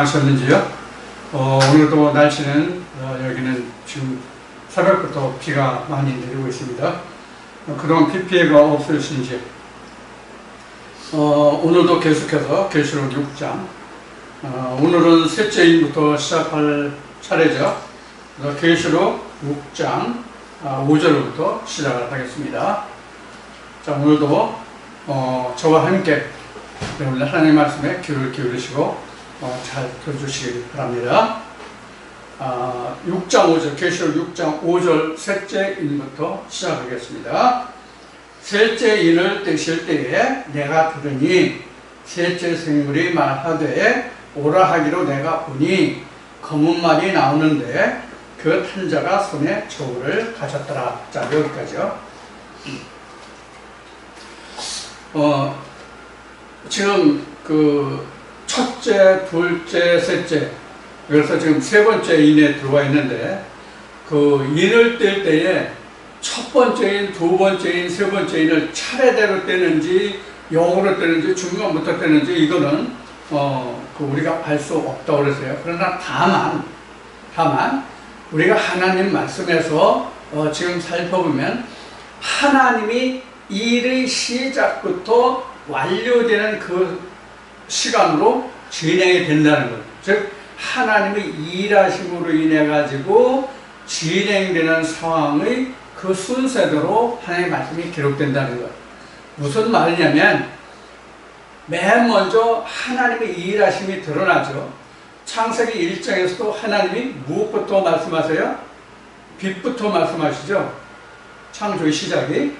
안녕하셨는지요? 오늘도 날씨는 여기는 지금 새벽부터 비가 많이 내리고 있습니다. 그동안 비 피해가 없으신지 오늘도 계속해서 계시록 6장 오늘은 셋째인부터 시작할 차례죠. 계시록 6장 5절부터 시작을 하겠습니다. 자, 오늘도 저와 함께 오늘 하나님의 말씀에 귀를 기울이시고 잘 들어주시기 바랍니다. 6장 5절, 계시록 6장 5절 셋째 인부터 시작하겠습니다. 셋째 인을 떼실 때에 내가 들으니 셋째 생물이 말하되 오라 하기로 내가 보니 검은 말이 나오는데 그 탄 자가 손에 저울을 가졌더라. 자, 여기까지요. 지금 첫째, 둘째, 셋째, 그래서 지금 세 번째 인에 들어와 있는데, 인을 뗄 때에 첫 번째 인, 두 번째 인, 세 번째 인을 차례대로 떼는지, 역으로 떼는지, 중간부터 떼는지, 이거는, 우리가 알 수 없다고 그랬어요. 그러나 다만, 우리가 하나님 말씀에서, 지금 살펴보면, 하나님이 일의 시작부터 완료되는 그 시간으로 진행이 된다는 것. 즉 하나님의 일하심으로 인해 가지고 진행되는 상황의 그 순서대로 하나님의 말씀이 기록된다는 것. 무슨 말이냐면 맨 먼저 하나님의 일하심이 드러나죠. 창세기 1장에서도 하나님이 무엇부터 말씀하세요? 빛부터 말씀하시죠. 창조의 시작이.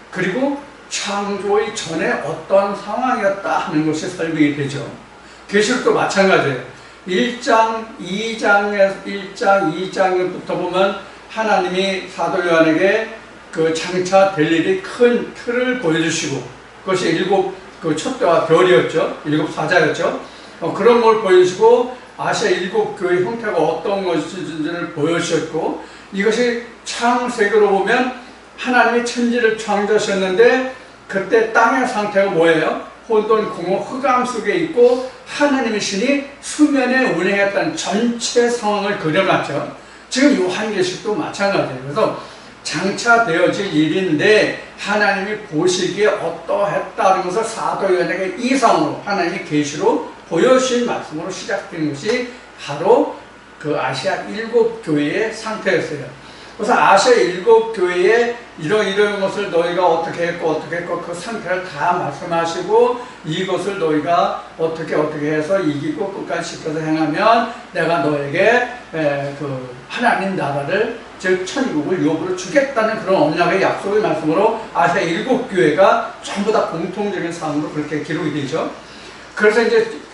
그리고 창조의 전에 어떠한 상황이었다 하는 것이 설명이 되죠. 계시록도 마찬가지예요. 1장, 2장부터 보면 하나님이 사도 요한에게 장차 될 일이 큰 틀을 보여주시고 그것이 첫 대와 별이었죠. 7 사자였죠. 그런 걸 보여주시고 아시아 7 교회 형태가 어떤 것인지를 보여주셨고 이것이 창세기로 보면 하나님이 천지를 창조하셨는데 그때 땅의 상태가 뭐예요? 혼돈, 공허, 흑암 속에 있고 하나님의 신이 수면에 운행했다는 전체 상황을 그려놨죠. 지금 요한계시록도 마찬가지예요. 그래서 장차 되어질 일인데 하나님이 보시기에 어떠했다는 것을 사도 요한에게 이상으로 하나님이 계시로 보여주신 말씀으로 시작된 것이 바로 아시아 7 교회의 상태였어요. 그래서 아시아 7 교회에 이런 것을 너희가 어떻게 했고 그 상태를 다 말씀하시고 이것을 너희가 어떻게 해서 이기고 끝까지 지켜서 행하면 내가 너에게 하나님 나라를 즉 천국을 유업으로 주겠다는 그런 언약의 약속의 말씀으로 아시아 7 교회가 전부 다 공통적인 사항으로 그렇게 기록이 되죠.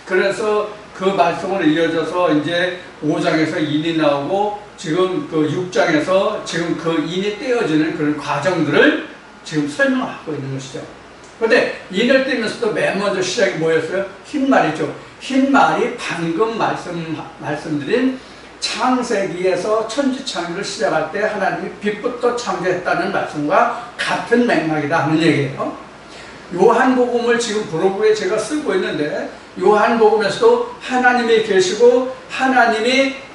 그래서 그 말씀으로 이어져서 이제 5장에서 인이 나오고 지금 6장에서 지금 인이 떼어지는 그런 과정들을 지금 설명하고 있는 것이죠. 그런데 인을 떼면서도 맨 먼저 시작이 뭐였어요? 흰말이죠. 흰말이 방금 말씀드린 창세기에서 천지창조를 시작할 때 하나님이 빛부터 창조했다는 말씀과 같은 맥락이다 하는 얘기예요. 요한복음을 지금 브로그에 제가 쓰고 있는데 요한복음에서도 하나님이 계시고 하나님이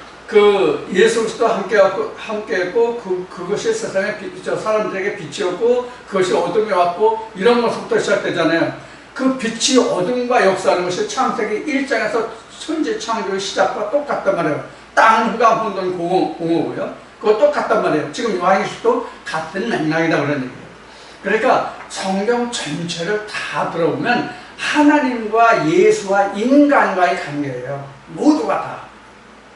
예수 그리스도 함께했고 그것이 세상에 사람들에게 빛이었고 그것이 어둠에 왔고 이런 것부터 시작되잖아요. 그 빛이 어둠과 역사하는 것이 창세기 1장에서 천지 창조의 시작과 똑같단 말이에요. 땅은 흑암 혼돈 공허고요. 그거 똑같단 말이에요. 지금 요한계시록도 같은 맥락이다 그런 얘기예요. 그러니까 성경 전체를 다 들어보면 하나님과 예수와 인간과의 관계예요. 모두가 다.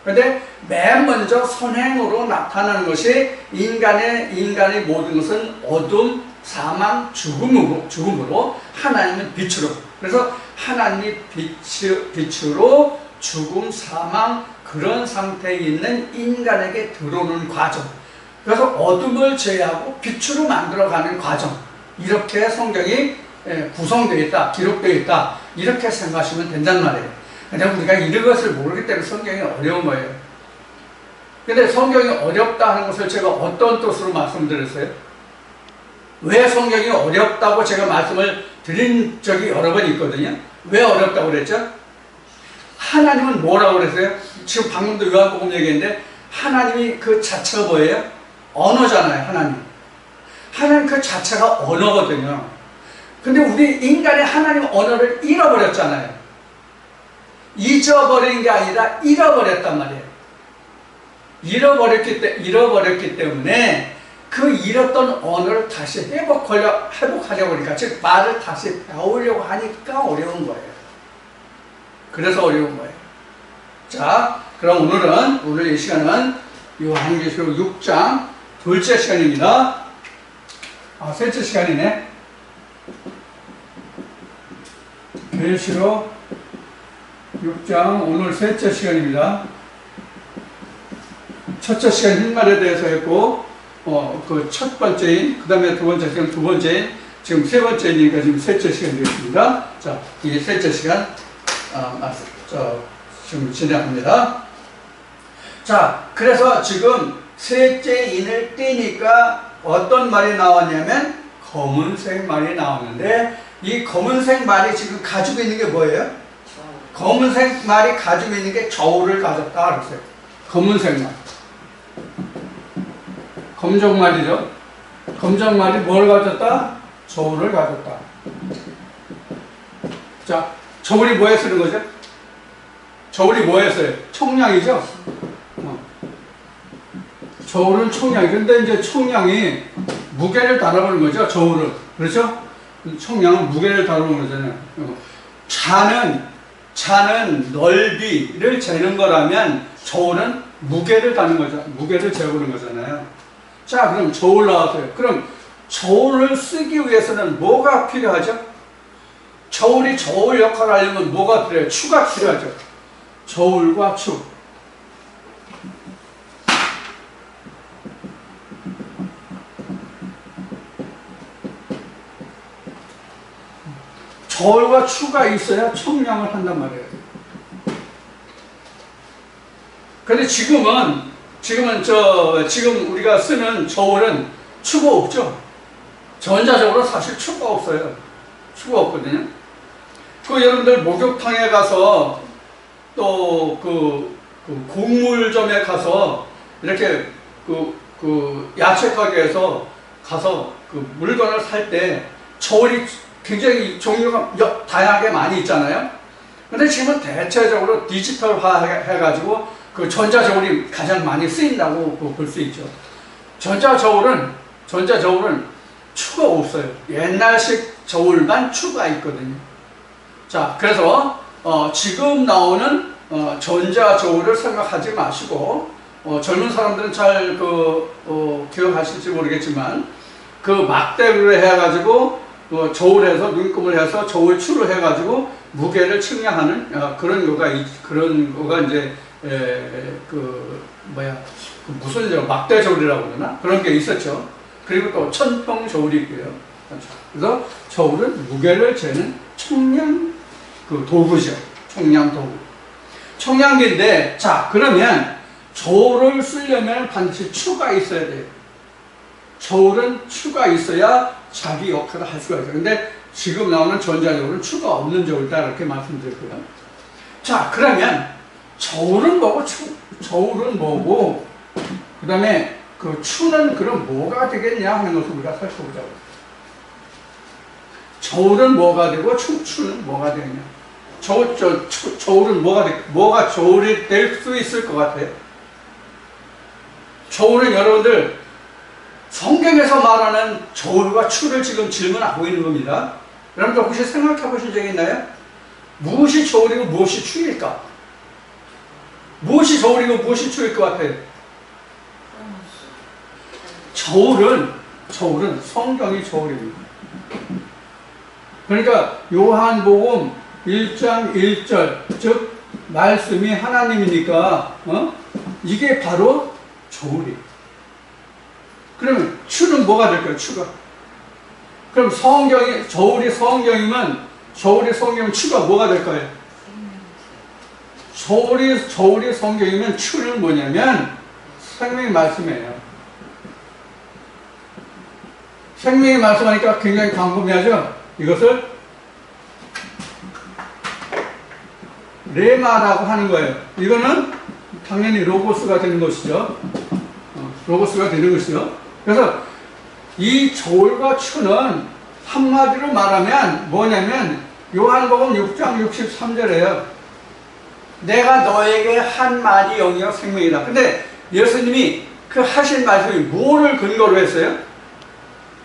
그런데 맨 먼저 선행으로 나타나는 것이 인간의 모든 것은 어둠, 사망, 죽음으로 하나님은 빛으로. 그래서 하나님이 빛으로 죽음, 사망 그런 상태에 있는 인간에게 들어오는 과정. 그래서 어둠을 제외하고 빛으로 만들어가는 과정. 이렇게 성경이 구성되어 있다, 기록되어 있다. 이렇게 생각하시면 된단 말이에요. 근데 우리가 이런 것을 모르기 때문에 성경이 어려운 거예요. 근데 성경이 어렵다 하는 것을 제가 어떤 뜻으로 말씀드렸어요? 왜 성경이 어렵다고 제가 말씀을 드린 적이 여러 번 있거든요. 왜 어렵다고 그랬죠? 하나님은 뭐라고 그랬어요? 지금 방금도 요한복음 얘기했는데 하나님이 그 자체가 뭐예요? 언어잖아요. 하나님 그 자체가 언어거든요. 근데 우리 인간의 하나님 언어를 잃어버렸잖아요. 잊어버린 게 아니라 잃어버렸단 말이에요. 잃어버렸기 때문에 그 잃었던 언어를 다시 회복하려고 하니까, 즉 말을 다시 배우려고 하니까 어려운 거예요. 그래서 어려운 거예요. 자, 그럼 오늘 이 시간은 요한계시록 6장 둘째 시간입니다. 셋째 시간이네. 계시록 6장 오늘 셋째 시간입니다. 첫째 시간 흰말에 대해서 했고, 그 첫 번째인, 그 다음에 두 번째 시간 두 번째인, 지금 세 번째니까 지금 셋째 시간이 되겠습니다. 자, 이 셋째 시간, 지금 진행합니다. 자, 그래서 지금 셋째 인을 떼니까 어떤 말이 나왔냐면, 검은색 말이 나오는데, 이 검은색 말이 지금 가지고 있는 게 뭐예요? 검은색 말이 가지고 있는 게 저울을 가졌다 그랬어요. 검은색 말. 검정말이죠. 검정말이 뭘 가졌다? 저울을 가졌다. 자, 저울이 뭐에 쓰는 거죠? 저울이 뭐에 써요? 청량이죠? 저울은 청량이. 근데 이제 청량이 무게를 다루는 거죠. 저울은. 그렇죠? 청량은 무게를 다루는 거잖아요. 자는 넓이를 재는 거라면 저울은 무게를 다는 거죠. 무게를 재보는 거잖아요. 자, 그럼 저울 나왔어요. 그럼 저울을 쓰기 위해서는 뭐가 필요하죠? 저울이 저울 역할을 하려면 뭐가 필요해요? 추가 필요하죠. 저울과 추. 저울과 추가 있어야 청량을 한단 말이에요. 근데 지금 우리가 쓰는 저울은 추가 없죠? 전자적으로 사실 추가 없어요. 추가 없거든요. 여러분들 목욕탕에 가서 또 곡물점에 가서 이렇게 야채 가게에서 가서 물건을 살 때 저울이 굉장히 종류가 다양하게 많이 있잖아요. 근데 지금은 대체적으로 디지털화 해가지고 전자저울이 가장 많이 쓰인다고 볼 수 있죠. 전자저울은 추가 없어요. 옛날식 저울만 추가 있거든요. 자, 그래서 지금 나오는 전자저울을 생각하지 마시고, 젊은 사람들은 잘 기억하실지 모르겠지만, 막대기로 해가지고 저울에서 눈금을 해서 저울 추를 해가지고 무게를 측량하는 그런 거가 이제 무슨 막대 저울이라고 그러나 그런 게 있었죠. 그리고 또 천평 저울이 있고요. 그래서 저울은 무게를 재는 청량 도구죠. 청량 도구. 청량기인데, 자, 그러면 저울을 쓰려면 반드시 추가 있어야 돼요. 저울은 추가 있어야 자기 역할을 할 수가 있어요. 근데 지금 나오는 전자저울은 추가 없는 저울이다, 이렇게 말씀드렸고요. 자, 그러면 저울은 뭐고, 저울은 뭐고, 그 다음에 추는 그럼 뭐가 되겠냐 하는 것을 우리가 살펴보자고. 저울은 뭐가 되고, 추는 뭐가 되겠냐. 저울은 뭐가 저울이 될 수 있을 것 같아요? 저울은 여러분들, 성경에서 말하는 저울과 추를 지금 질문하고 있는 겁니다. 여러분들 혹시 생각해 보신 적 있나요? 무엇이 저울이고 무엇이 추일까? 무엇이 저울이고 무엇이 추일 것 같아요? 저울은 성경이 저울입니다. 그러니까 요한복음 1장 1절, 즉 말씀이 하나님이니까 이게 바로 저울이에요. 그러면 추는 뭐가 될까요? 추가. 그럼 저울이 성경이면 추가 뭐가 될까요? 저울이 성경이면 추는 뭐냐면 생명의 말씀이에요. 생명의 말씀하니까 굉장히 광범위하죠? 이것을 레마라고 하는 거예요. 이거는 당연히 로고스가 되는 것이죠. 로고스가 되는 것이죠. 그래서 이 저울과 추는 한마디로 말하면 뭐냐면 요한복음 6장 63절에요. 내가 너에게 한 말이 영이요 생명이다. 근데 예수님이 그 하신 말씀이 뭐를 근거로 했어요?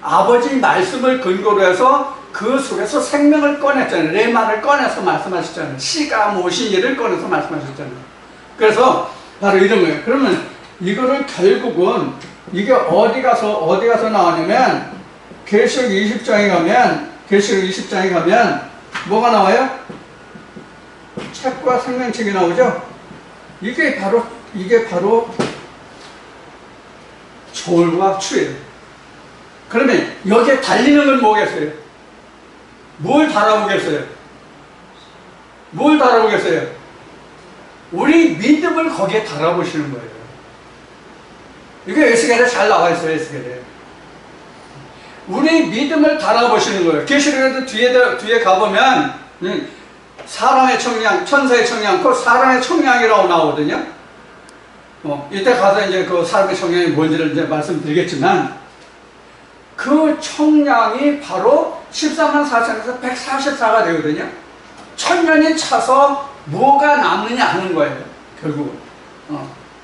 아버지 말씀을 근거로 해서 그 속에서 생명을 꺼냈잖아요. 레마를 꺼내서 말씀하셨잖아요. 시가 모신 이를 꺼내서 말씀하셨잖아요. 그래서 바로 이런 거예요. 그러면 이거를 결국은 이게 어디 가서 나오냐면 계시록 20장에 가면 뭐가 나와요? 책과 생명책이 나오죠. 이게 바로 저울과 추예요. 그러면 여기에 달리는 건 뭐겠어요? 뭘 달아보겠어요? 우리 믿음을 거기에 달아보시는 거예요. 이게 에스겔에 잘 나와 있어요. 에스겔에. 우리 믿음을 달아보시는 거예요. 계시록에도 뒤에 가보면 사랑의 청량, 천사의 청량, 그 사랑의 청량이라고 나오거든요. 이때 가서 이제 그 사랑의 청량이 뭔지를 이제 말씀드리겠지만, 그 청량이 바로 14만 4천에서 144가 되거든요. 1000년이 차서 뭐가 남느냐 하는 거예요, 결국은.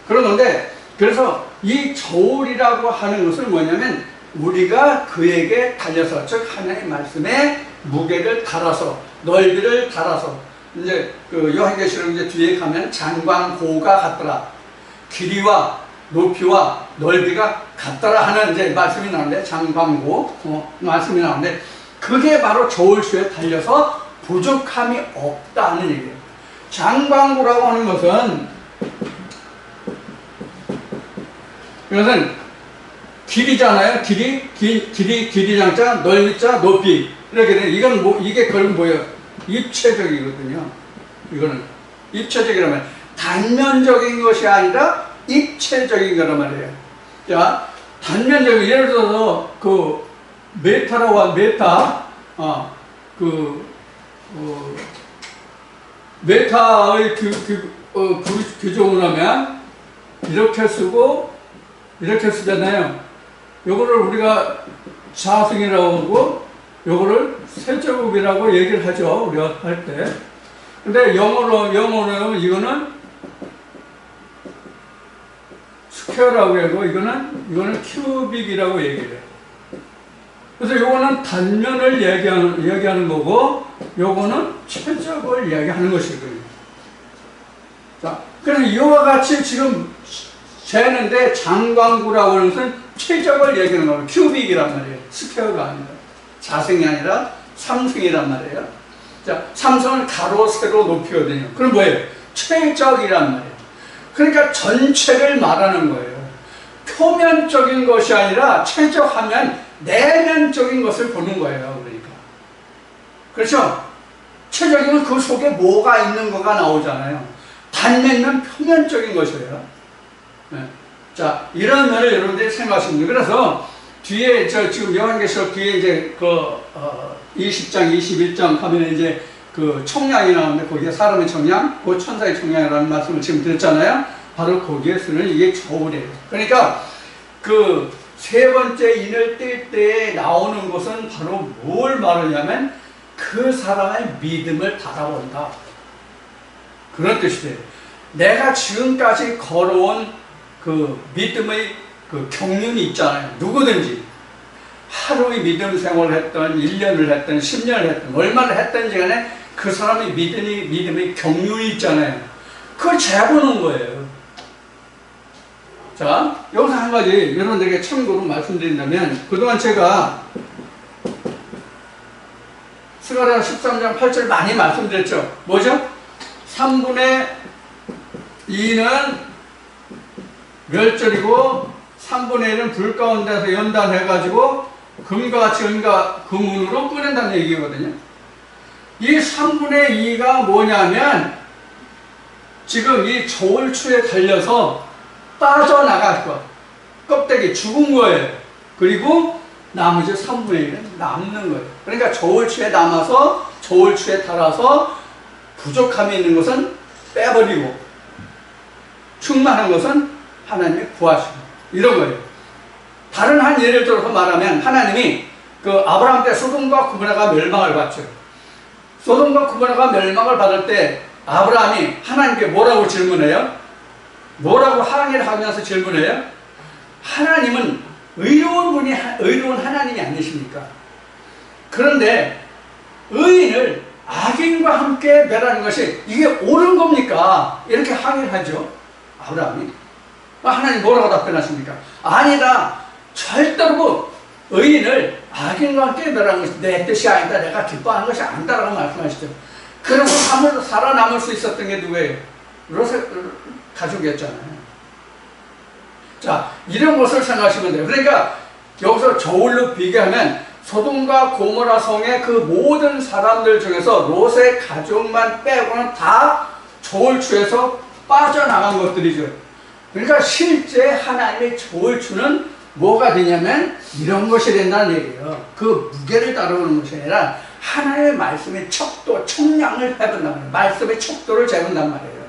그러는데, 그래서 이 저울이라고 하는 것은 뭐냐면, 우리가 그에게 달려서, 즉, 하나님의 말씀에 무게를 달아서, 넓이를 달아서, 이제, 그 요한계시록 이제 뒤에 가면 장광고가 같더라. 길이와 높이와 넓이가 같더라 하는 이제 말씀이 나오는데, 장광고, 말씀이 나오는데, 그게 바로 저울추에 달려서 부족함이 없다는 얘기예요. 장광고라고 하는 것은, 이것은 길이잖아요. 길이장자, 넓이자, 높이. 이렇게 돼. 이게 결국 뭐예요? 입체적이거든요. 이거는. 입체적이라면, 단면적인 것이 아니라 입체적인 거란 말이에요. 자, 단면적인, 예를 들어서, 메타라고 한 메타의 규정을 하면, 이렇게 쓰고, 이렇게 쓰잖아요. 요거를 우리가 자승이라고 하고, 요거를 세제곱이라고 얘기를 하죠. 우리가 할 때. 근데 영어로 이거는 스퀘어라고 하고, 이거는 큐빅이라고 얘기를 해요. 그래서 요거는 단면을 얘기하는 거고, 요거는 최적을 얘기하는 것이거든요. 자, 그래서 이와 같이 지금 재는데 장광구라고 하는 것은 최적을 얘기하는 거예요. 큐빅이란 말이에요. 스퀘어가 아니라. 자승이 아니라 삼승이란 말이에요. 자, 삼승은 가로, 세로, 높이거든요. 그럼 뭐예요? 최적이란 말이에요. 그러니까 전체를 말하는 거예요. 표면적인 것이 아니라 최적하면 내면적인 것을 보는 거예요. 그러니까. 그렇죠? 최적이면 그 속에 뭐가 있는 거가 나오잖아요. 단면은 표면적인 것이에요. 네. 자, 이런 면을 여러분들이 생각하시면 돼요. 그래서 뒤에 지금 요한계시록 뒤에 이제 20장, 21장 하면 이제 그 청량이 나오는데 거기에 사람의 청량, 그 천사의 청량이라는 말씀을 지금 드렸잖아요. 바로 거기에 쓰는 이게 저울이에요. 그러니까 그 세 번째 인을 뗄 때에 나오는 것은 바로 뭘 말하냐면 그 사람의 믿음을 달아본다. 그런 뜻이 돼요. 내가 지금까지 걸어온 그 믿음의 그 경륜이 있잖아요. 누구든지 하루의 믿음 생활을 했던 1년을 했던 10년을 했던 얼마를 했던지 간에 그 사람의 믿음의 경륜이 있잖아요. 그걸 재보는 거예요. 자, 여기서 한 가지 여러분들에게 참고로 말씀드린다면, 그동안 제가 스가랴 13장 8절 많이 말씀드렸죠. 뭐죠? 3분의 2는 멸절이고 3분의 1은 불 가운데서 연단해가지고 금과 같이 금운으로 꺼낸다는 얘기거든요. 이 3분의 2가 뭐냐면 지금 이 저울추에 달려서 빠져나갈 것, 껍데기 죽은 거예요. 그리고 나머지 3분의 1은 남는 거예요. 그러니까 저울추에 남아서 저울추에 달아서 부족함이 있는 것은 빼버리고 충만한 것은 하나님이 구하시고 이런 거예요. 다른 한 예를 들어서 말하면 하나님이 그 아브라함 때 소돔과 고모라가 멸망을 받죠. 소돔과 고모라가 멸망을 받을 때 아브라함이 하나님께 뭐라고 질문해요? 뭐라고 항의를 하면서 질문해요? 하나님은 의로운 하나님이 아니십니까? 그런데 의인을 악인과 함께 멸하는 것이 이게 옳은 겁니까? 이렇게 항의를 하죠. 아브라함이. 하나님 뭐라고 답변하십니까? 아니다. 절대로 의인을 악인과 함께 멸하는 것이 내 뜻이 아니다. 내가 기뻐하는 것이 아니다라고 말씀하시죠. 그러고 살아남을 수 있었던 게 누구예요? 롯의 가족이었잖아요. 자, 이런 것을 생각하시면 돼요. 그러니까 여기서 저울로 비교하면 소돔과 고모라 성의 그 모든 사람들 중에서 롯의 가족만 빼고는 다 저울추에서 빠져나간 것들이죠. 그러니까 실제 하나님의 저울추는 뭐가 되냐면 이런 것이 된다는 얘기예요. 그 무게를 따르는 것이 아니라 하나님의 말씀의 척도, 총량을 해본단 말이에요. 말씀의 척도를 재본단 말이에요.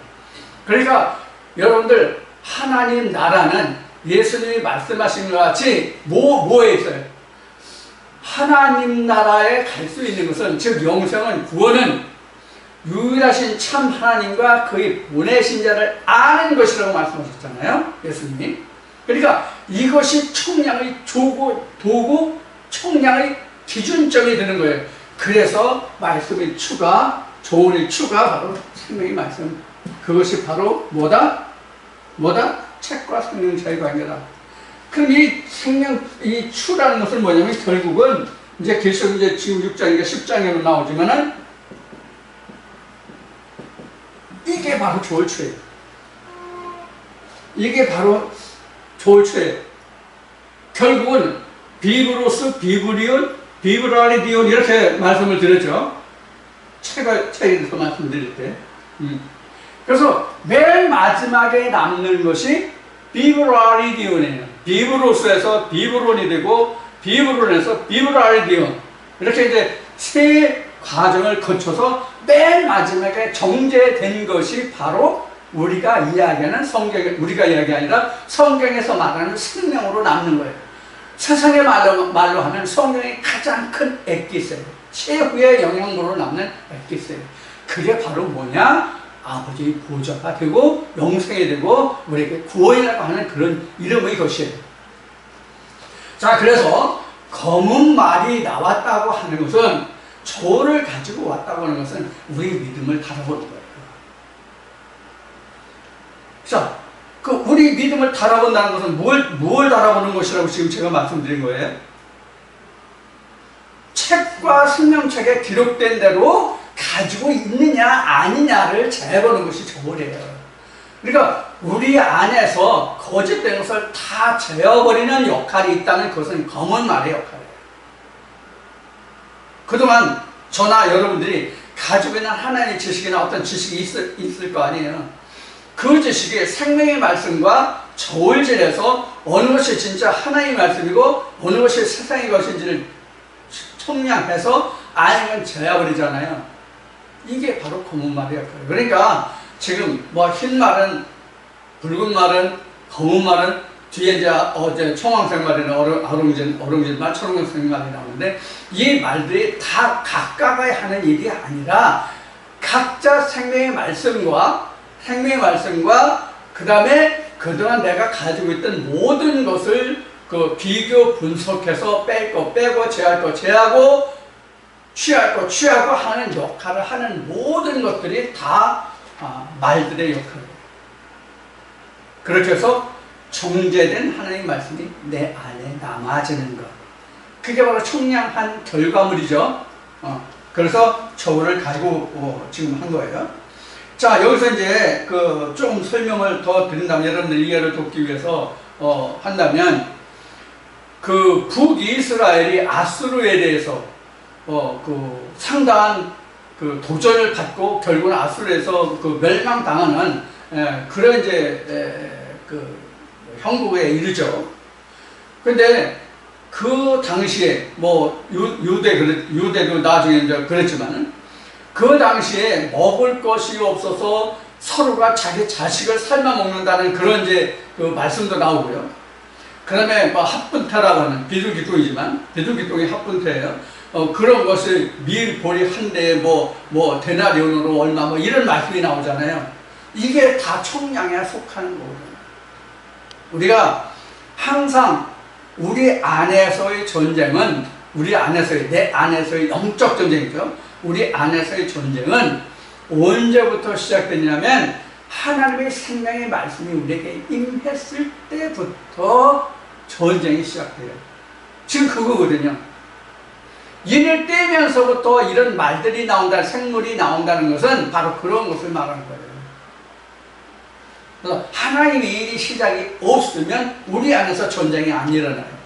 그러니까 여러분들 하나님 나라는 예수님이 말씀하신 것 같이 뭐에 있어요? 하나님 나라에 갈 수 있는 것은, 즉 영생은, 구원은 유일하신 참 하나님과 그의 보내신 자를 아는 것이라고 말씀하셨잖아요, 예수님이. 그러니까 이것이 총량의 도구, 총량의 기준점이 되는 거예요. 그래서 말씀의 추가, 조언의 추가 바로 생명의 말씀. 그것이 바로 뭐다? 책과 생명차의 관계다. 그럼 이 추라는 것은 뭐냐면 결국은 이제 계속 이제 지금 6장인가 10장에로 나오지만은 이게 바로 조울추예요. 이게 바로 조울추예요. 결국은 비브로스, 비브리온, 비브라리디온 이렇게 말씀을 드렸죠. 책에서 말씀드릴 때. 그래서 맨 마지막에 남는 것이 비브라리디온이에요. 비브로스에서 비브론이 되고 비브론에서 비브라리디온 이렇게 이제 세 과정을 거쳐서 맨 마지막에 정제된 것이 바로 우리가 이야기하는 우리가 이야기 아니라 성경에서 말하는 생명으로 남는 거예요. 세상의 말로 하면 성경의 가장 큰 엑기스예요. 최후의 영향으로 남는 엑기스예요. 그게 바로 뭐냐? 아버지의 보좌가 되고 영생이 되고 우리에게 구원이라고 하는 그런 이름의 것이에요. 자, 그래서 검은 말이 나왔다고 하는 것은, 조를 가지고 왔다고 하는 것은 우리의 믿음을 달아보는 거예요. 자, 우리 믿음을 달아본다는 것은 뭘 달아보는 것이라고 지금 제가 말씀드린 거예요? 책과 생명책에 기록된 대로 가지고 있느냐 아니냐를 재보는 것이 저울이에요. 그러니까 우리 안에서 거짓된 것을 다 재어버리는 역할이 있다는 것은 검은 말의 역할이에요. 그동안 저나 여러분들이 가지고 있는 하나님의 지식이나 어떤 지식이 있을 거 아니에요. 그 지식이 생명의 말씀과 저울질해서 어느 것이 진짜 하나님의 말씀이고 어느 것이 세상의 것인지를 청량해서 아니면 재어버리잖아요. 이게 바로 검은 말의 역할이에요. 그러니까 지금 뭐 흰 말은, 붉은 말은, 검은 말은, 뒤에 이제 청황색 말이나 어룽진 말, 초록색 말이 나오는데 이 말들이 다 각각의 하는 일이 아니라 각자 생명의 말씀과 그 다음에 그동안 내가 가지고 있던 모든 것을 비교 분석해서 뺄 거 빼고 제할 거 제하고 취할 거 취하고 하는 역할을 하는 모든 것들이 다 말들의 역할이에요. 그렇게 해서 정제된 하나님의 말씀이 내 안에 남아지는 것. 그게 바로 청량한 결과물이죠. 그래서 저울을 가지고 지금 한 거예요. 자, 여기서 이제 좀 설명을 더 드린다면, 여러분들 이해를 돕기 위해서 한다면, 북이스라엘이 아수르에 대해서 상당한 도전을 받고 결국은 아수르에서 멸망당하는 그런 이제 형국에 이르죠. 근데 그 당시에 뭐 유대도 나중에 이제 그랬지만은 그 당시에 먹을 것이 없어서 서로가 자기 자식을 삶아 먹는다는 그런 이제 그 말씀도 나오고요. 그 다음에 뭐 합분태라고 하는 비둘기똥이지만 비둘기똥이 합분태예요. 그런 것을 밀보리 한 대에 뭐 데나리온으로 얼마 뭐 이런 말씀이 나오잖아요. 이게 다 청량에 속하는 거거든요. 우리가 항상 우리 안에서의 전쟁은 내 안에서의 영적 전쟁이죠. 우리 안에서의 전쟁은 언제부터 시작됐냐면 하나님의 생명의 말씀이 우리에게 임했을 때부터 전쟁이 시작돼요. 지금 그거거든요. 인을 떼면서부터 이런 말들이 나온다, 생물이 나온다는 것은 바로 그런 것을 말하는 거예요. 그래서 하나님의 일이 시작이 없으면 우리 안에서 전쟁이 안 일어나요.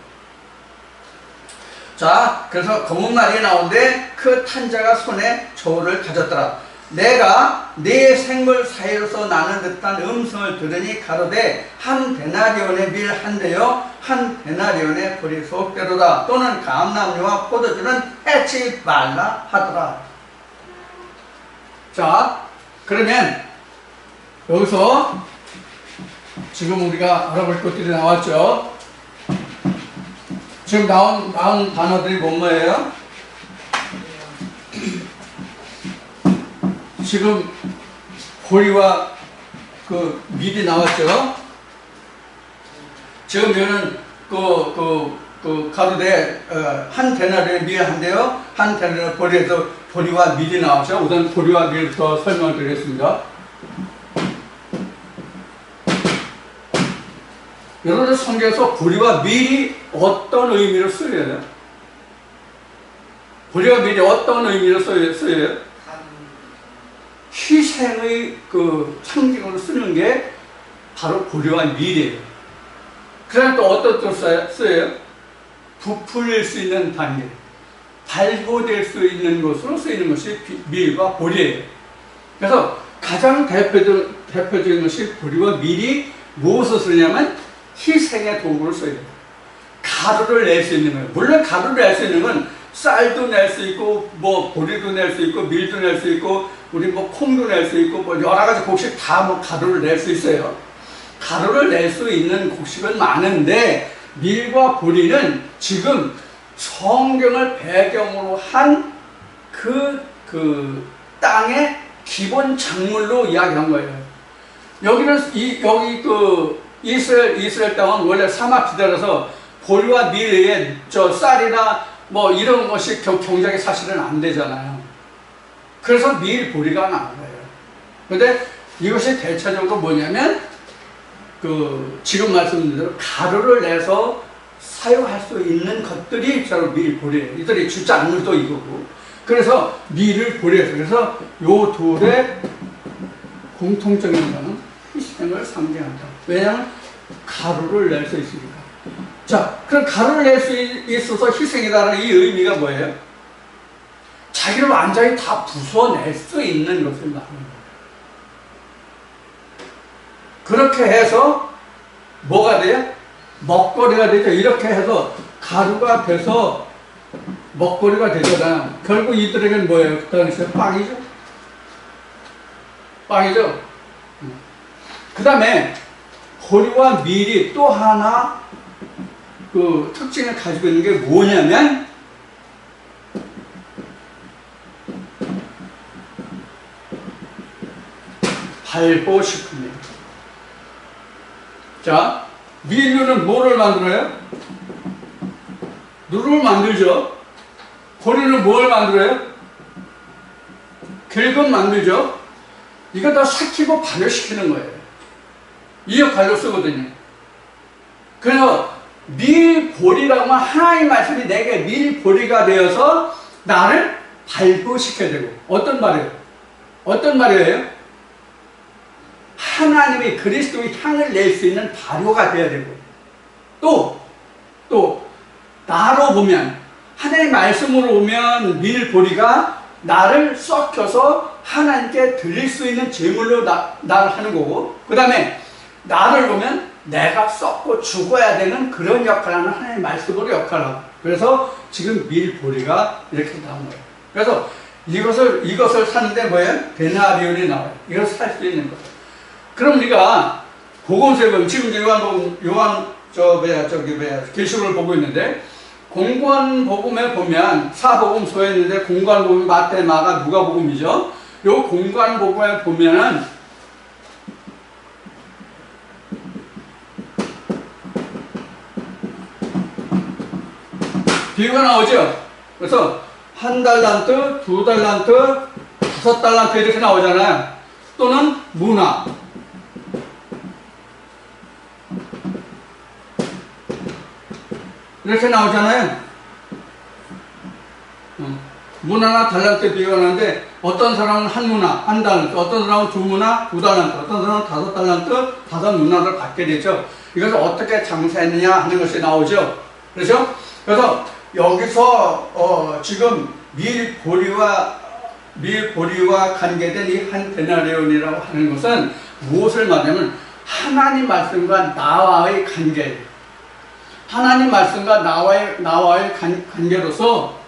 자, 그래서 검은 말이 나오는데 그 탄자가 손에 저울을 가졌더라. 내가 네 생물 사이로서 나는 듯한 음성을 들으니 가로되 한 데나리온의 밀 한 대요 한 데나리온의 보리 속대로다. 또는 감람류와 포도주는 해치 말라 하더라. 자, 그러면 여기서 지금 우리가 알아볼 것들이 나왔죠. 지금 나온 단어들이 뭐예요? 지금 보리와 그 밀이 나왔죠. 지금 이거는 가로되 한 데나리온의 밀 한 대요 한 데나리온의 보리에서 보리와 밀이 나왔죠. 우선 보리와 밀부터 설명을 드리겠습니다. 여러분 성경에서 보리와 밀이 어떤 의미로 쓰여요? 보리와 밀이 어떤 의미로 쓰여요? 희생의 그 상징으로 쓰는 게 바로 보리와 밀이에요. 그다음에 또 어떤 또 쓰여요? 부풀릴 수 있는 단계, 발효될 수 있는 것으로 쓰이는 것이 밀과 보리예요. 그래서 가장 대표적인 것이 보리와 밀이 무엇을 쓰냐면 희생의 도구를 써야 돼요. 가루를 낼 수 있는 거예요. 물론 가루를 낼 수 있는 건 쌀도 낼 수 있고 뭐 보리도 낼 수 있고 밀도 낼 수 있고 우리 뭐 콩도 낼 수 있고 뭐 여러 가지 곡식 다 뭐 가루를 낼 수 있어요. 가루를 낼 수 있는 곡식은 많은데 밀과 보리는 지금 성경을 배경으로 한 그 땅의 기본 작물로 이야기한 거예요. 여기는 여기 이스라엘 땅은 원래 사막 지대라서 보리와 밀에 쌀이나 뭐 이런 것이 경작이 사실은 안 되잖아요. 그래서 밀 보리가 나온 거예요. 근데 이것이 대체적으로 뭐냐면 지금 말씀드린 대로 가루를 내서 사용할 수 있는 것들이 바로 밀 보리예요. 이들이 주작물도 이거고. 그래서 밀을 보리에서 그래서 요 둘의 공통적인 거는 희생을 상징한다. 왜냐하면 가루를 낼 수 있으니까. 자, 그럼 가루를 낼 수 있어서 희생이다라는 이 의미가 뭐예요? 자기를 완전히 다 부숴낼 수 있는 것을 말하는 거예요. 그렇게 해서 뭐가 돼요? 먹거리가 되죠. 이렇게 해서 가루가 돼서 먹거리가 되잖아요. 결국 이들에게는 뭐예요? 그 당시에 빵이죠. 빵이죠. 그 다음에 보리와 밀이 또 하나 그 특징을 가지고 있는 게 뭐냐면 발효식품이에요. 자, 밀류는 뭐를 만들어요? 누룩을 만들죠. 보리는 뭘 만들어요? 겔금 만들죠. 이거 다 삭히고 발효시키는 거예요. 이 역할로 쓰거든요. 그래서 밀보리라고 하면 하나님의 말씀이 내게 밀보리가 되어서 나를 발효시켜야 되고. 어떤 말이에요? 어떤 말이에요? 하나님의 그리스도의 향을 낼 수 있는 발효가 되어야 되고, 또 나로 보면 하나님의 말씀으로 보면 밀보리가 나를 썩혀서 하나님께 드릴 수 있는 제물로 나를 하는 거고, 그 다음에 나를 보면 내가 썩고 죽어야 되는 그런 역할을 하는 하나님의 말씀으로 역할을 하고. 그래서 지금 밀보리가 이렇게 나온 거예요. 그래서 이것을 사는데 뭐예요? 데나리온이 나와요. 이것을 살 수 있는 거예요. 그럼 우리가 복음서에 보면 지금 계시록을 보고 있는데 공관복음에 보면 사복음서에 있는데 공관복음 마태, 마가, 누가복음이죠. 요 공관복음에 보면은 비유가 나오죠. 그래서 1달란트, 2달란트, 5달란트 이렇게 나오잖아요. 또는 문화. 이렇게 나오잖아요. 문화나 달란트 비교가 나는데 어떤 사람은 한 문화, 한 달란트, 어떤 사람은 두 문화, 두 달란트, 어떤 사람은 5달란트, 5 문화를 받게 되죠. 이것을 어떻게 장사했느냐 하는 것이 나오죠. 그렇죠? 그래서 여기서 지금 밀보리와 관계된 이 한 데나리온이라고 하는 것은 무엇을 말하냐면 하나님 말씀과 나와의 관계. 하나님 말씀과 나와의 관계로서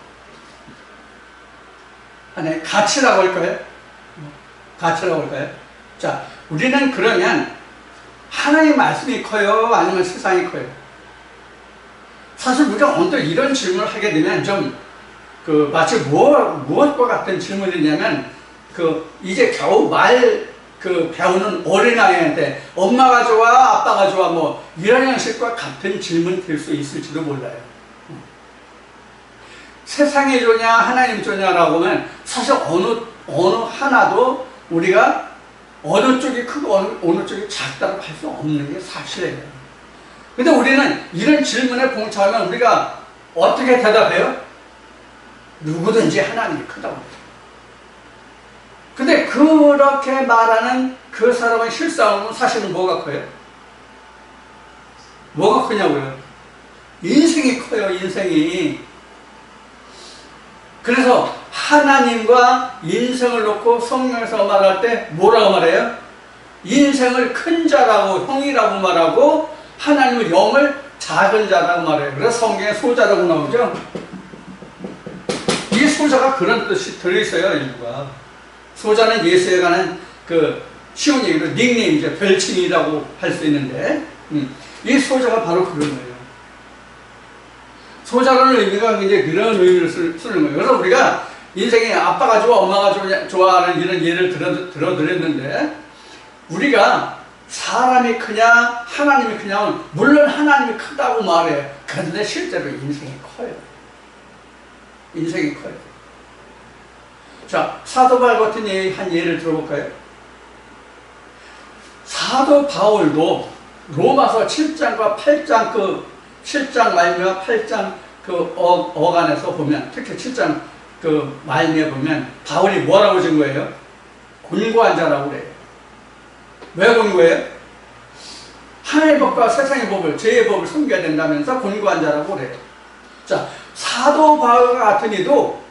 하나의 가치라고 할까요? 가치라고 할까요? 자, 우리는 그러면 하나님 말씀이 커요? 아니면 세상이 커요? 사실 우리가 언뜻 이런 질문을 하게 되면 좀 마치 무엇과 같은 질문이냐면 이제 겨우 배우는 어린아이한테 엄마가 좋아, 아빠가 좋아, 뭐 이런 형식과 같은 질문이 될 수 있을지도 몰라요. 세상이 좋냐, 하나님 좋냐라고 하면 사실 어느 하나도 우리가 어느 쪽이 크고 어느 쪽이 작다고 할 수 없는 게 사실이에요. 근데 우리는 이런 질문에 봉착하면 우리가 어떻게 대답해요? 누구든지 하나님이 크다고 해요. 근데 그렇게 말하는 그 사람의 실상은 사실은 뭐가 커요? 뭐가 크냐고요? 인생이 커요, 인생이. 그래서 하나님과 인생을 놓고 성경에서 말할 때 뭐라고 말해요? 인생을 큰 자라고, 형이라고 말하고 하나님의 영을 작은 자라고 말해요. 그래서 성경에 소자라고 나오죠? 이 소자가 그런 뜻이 들어있어요, 일부가. 소자는 예수에 관한 쉬운 얘기로 닉네임이죠. 별칭이라고 할 수 있는데, 이 소자가 바로 그런 거예요. 소자라는 의미가 굉장히 그런 의미를 쓰는 거예요. 그래서 우리가 인생에 아빠가 좋아, 엄마가 좋아하는 이런 예를 들어드렸는데, 우리가 사람이 크냐, 하나님이 크냐, 물론 하나님이 크다고 말해요. 그런데 실제로 인생이 커요. 인생이 커요. 자, 사도 바울 같은 한 예를 들어볼까요? 사도 바울도 로마서 7장과 8장 7장 말미와 8장 어간에서 보면, 특히 7장 말미에 보면 바울이 뭐라고 준 거예요? 곤고한 자라고 그래요. 왜 곤고해요? 하나님의 법과 세상의 법을, 죄의 법을 섬겨야 된다면서 곤고한 자라고 그래요. 자, 사도 바울과 같은 이도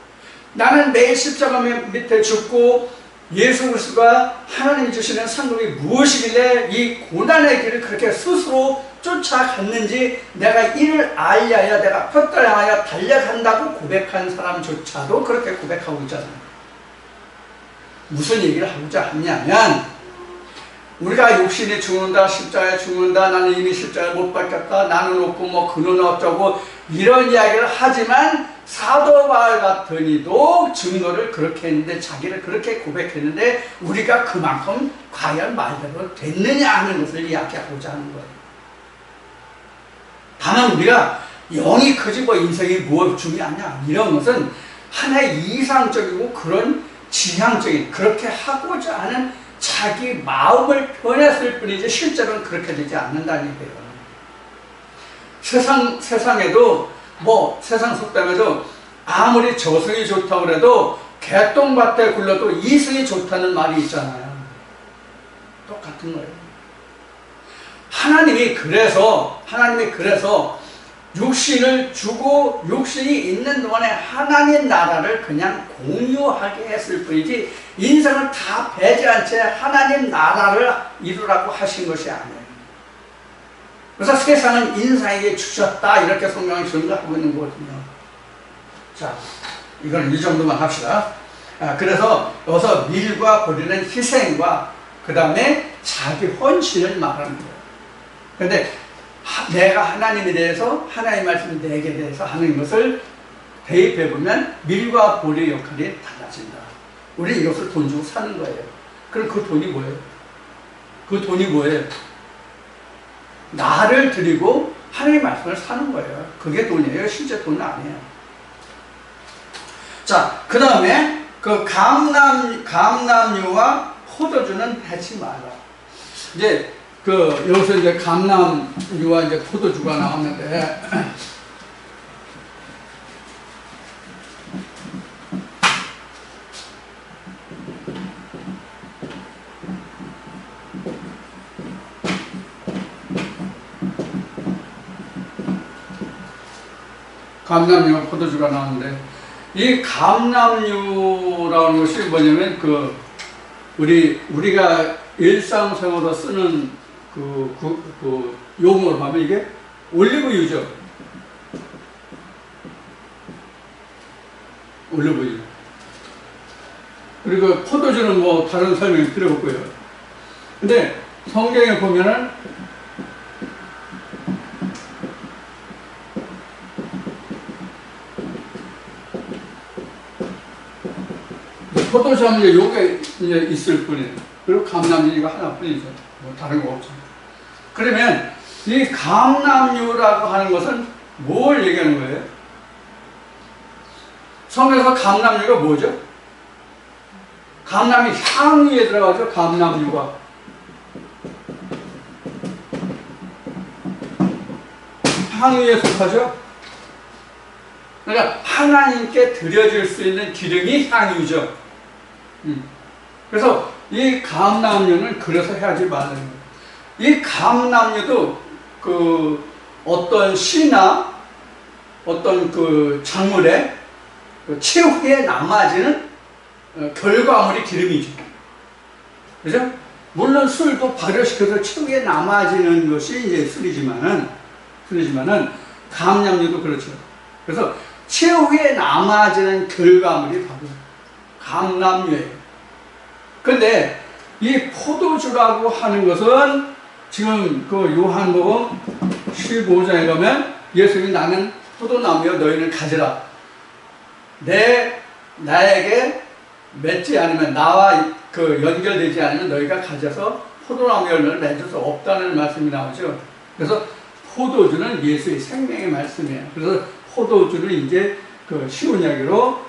나는 매일 십자가 밑에 죽고 예수 그리스도가 하나님이 주시는 상급이 무엇이길래 이 고난의 길을 그렇게 스스로 쫓아갔는지 내가 이를 알려야 내가 푯을 향하여 달려간다고 고백한 사람조차도 그렇게 고백하고 있잖아요. 무슨 얘기를 하고자 하냐면 우리가 욕심이 죽는다, 십자가에 죽는다, 나는 이미 십자가에 못 박혔다, 나는 없고 뭐 그는 어쩌고 이런 이야기를 하지만 사도 바울 같은 이도 증거를 그렇게 했는데, 자기를 그렇게 고백했는데 우리가 그만큼 과연 말대로 됐느냐 하는 것을 이야기하고자 하는 거예요. 다만 우리가 영이 크지 뭐 인생이 뭐 중요하냐 이런 것은 하나의 이상적이고 그런 지향적인, 그렇게 하고자 하는 자기 마음을 표현했을 뿐이지 실제로는 그렇게 되지 않는다는 얘기예요. 세상에도 뭐 세상 속담에도 아무리 저승이 좋다고 그래도 개똥밭에 굴러도 이승이 좋다는 말이 있잖아요. 똑같은 거예요. 하나님이 그래서 육신을 주고 육신이 있는 동안에 하나님 나라를 그냥 공유하게 했을 뿐이지 인생을 다 배제한 채 하나님 나라를 이루라고 하신 것이 아니에요. 그래서 세상은 인간에게 주셨다 이렇게 성경이 증거하고 있는 거거든요. 자, 이건 이 정도만 합시다. 그래서 여기서 밀과 보리는 희생과 그 다음에 자기 헌신을 말하는 거예요. 그런데 내가 하나님에 대해서 하나님 말씀 내게 대해서 하는 것을 대입해 보면 밀과 보리의 역할이 달라진다. 우리 이것을 돈 주고 사는 거예요. 그럼 그 돈이 뭐예요? 그 돈이 뭐예요? 나를 드리고 하나님의 말씀을 사는 거예요. 그게 돈이에요. 실제 돈은 아니에요. 자, 그 다음에 그 감람유와 포도주는 하지 마라. 이제 여기서 이제 감람유와 이제 포도주가 나오는데 감람유와 포도주가 나오는데 이 감람유라는 것이 뭐냐면 우리가 일상생활로 쓰는 용어로 하면 이게 올리브유죠. 올리브유. 그리고 포도주는 뭐 다른 설명이 필요 없고요. 근데 성경에 보면은 포도주 하면 요게 이제 있을 뿐이에요. 그리고 감람유가 하나뿐이죠. 뭐 다른 거 없습니다. 그러면 이 감람유라고 하는 것은 뭘 얘기하는 거예요? 성경에서 감람유가 뭐죠? 감람이 향유에 들어가죠. 감람유가. 향유에 속하죠. 그러니까 하나님께 드려질 수 있는 기름이 향유죠. 그래서 이 감람유는 그래서 해야지 말라는 거예요. 이 감람유도 어떤 씨나 어떤 작물에 최후에 남아지는 결과물이 기름이죠. 그죠? 물론 술도 발효시켜서 최후에 남아지는 것이 이제 술이지만은 감람유도 그렇죠. 그래서 최후에 남아지는 결과물이 바로 감람유예요. 근데 이 포도주라고 하는 것은 지금 요한복음 15장에 가면 예수님이 나는 포도나무여 너희는 가지라. 나에게 맺지 않으면 나와 연결되지 않으면 너희가 가져서 포도나무 열매를 맺을 수 없다는 말씀이 나오죠. 그래서 포도주는 예수의 생명의 말씀이에요. 그래서 포도주는 이제 쉬운 이야기로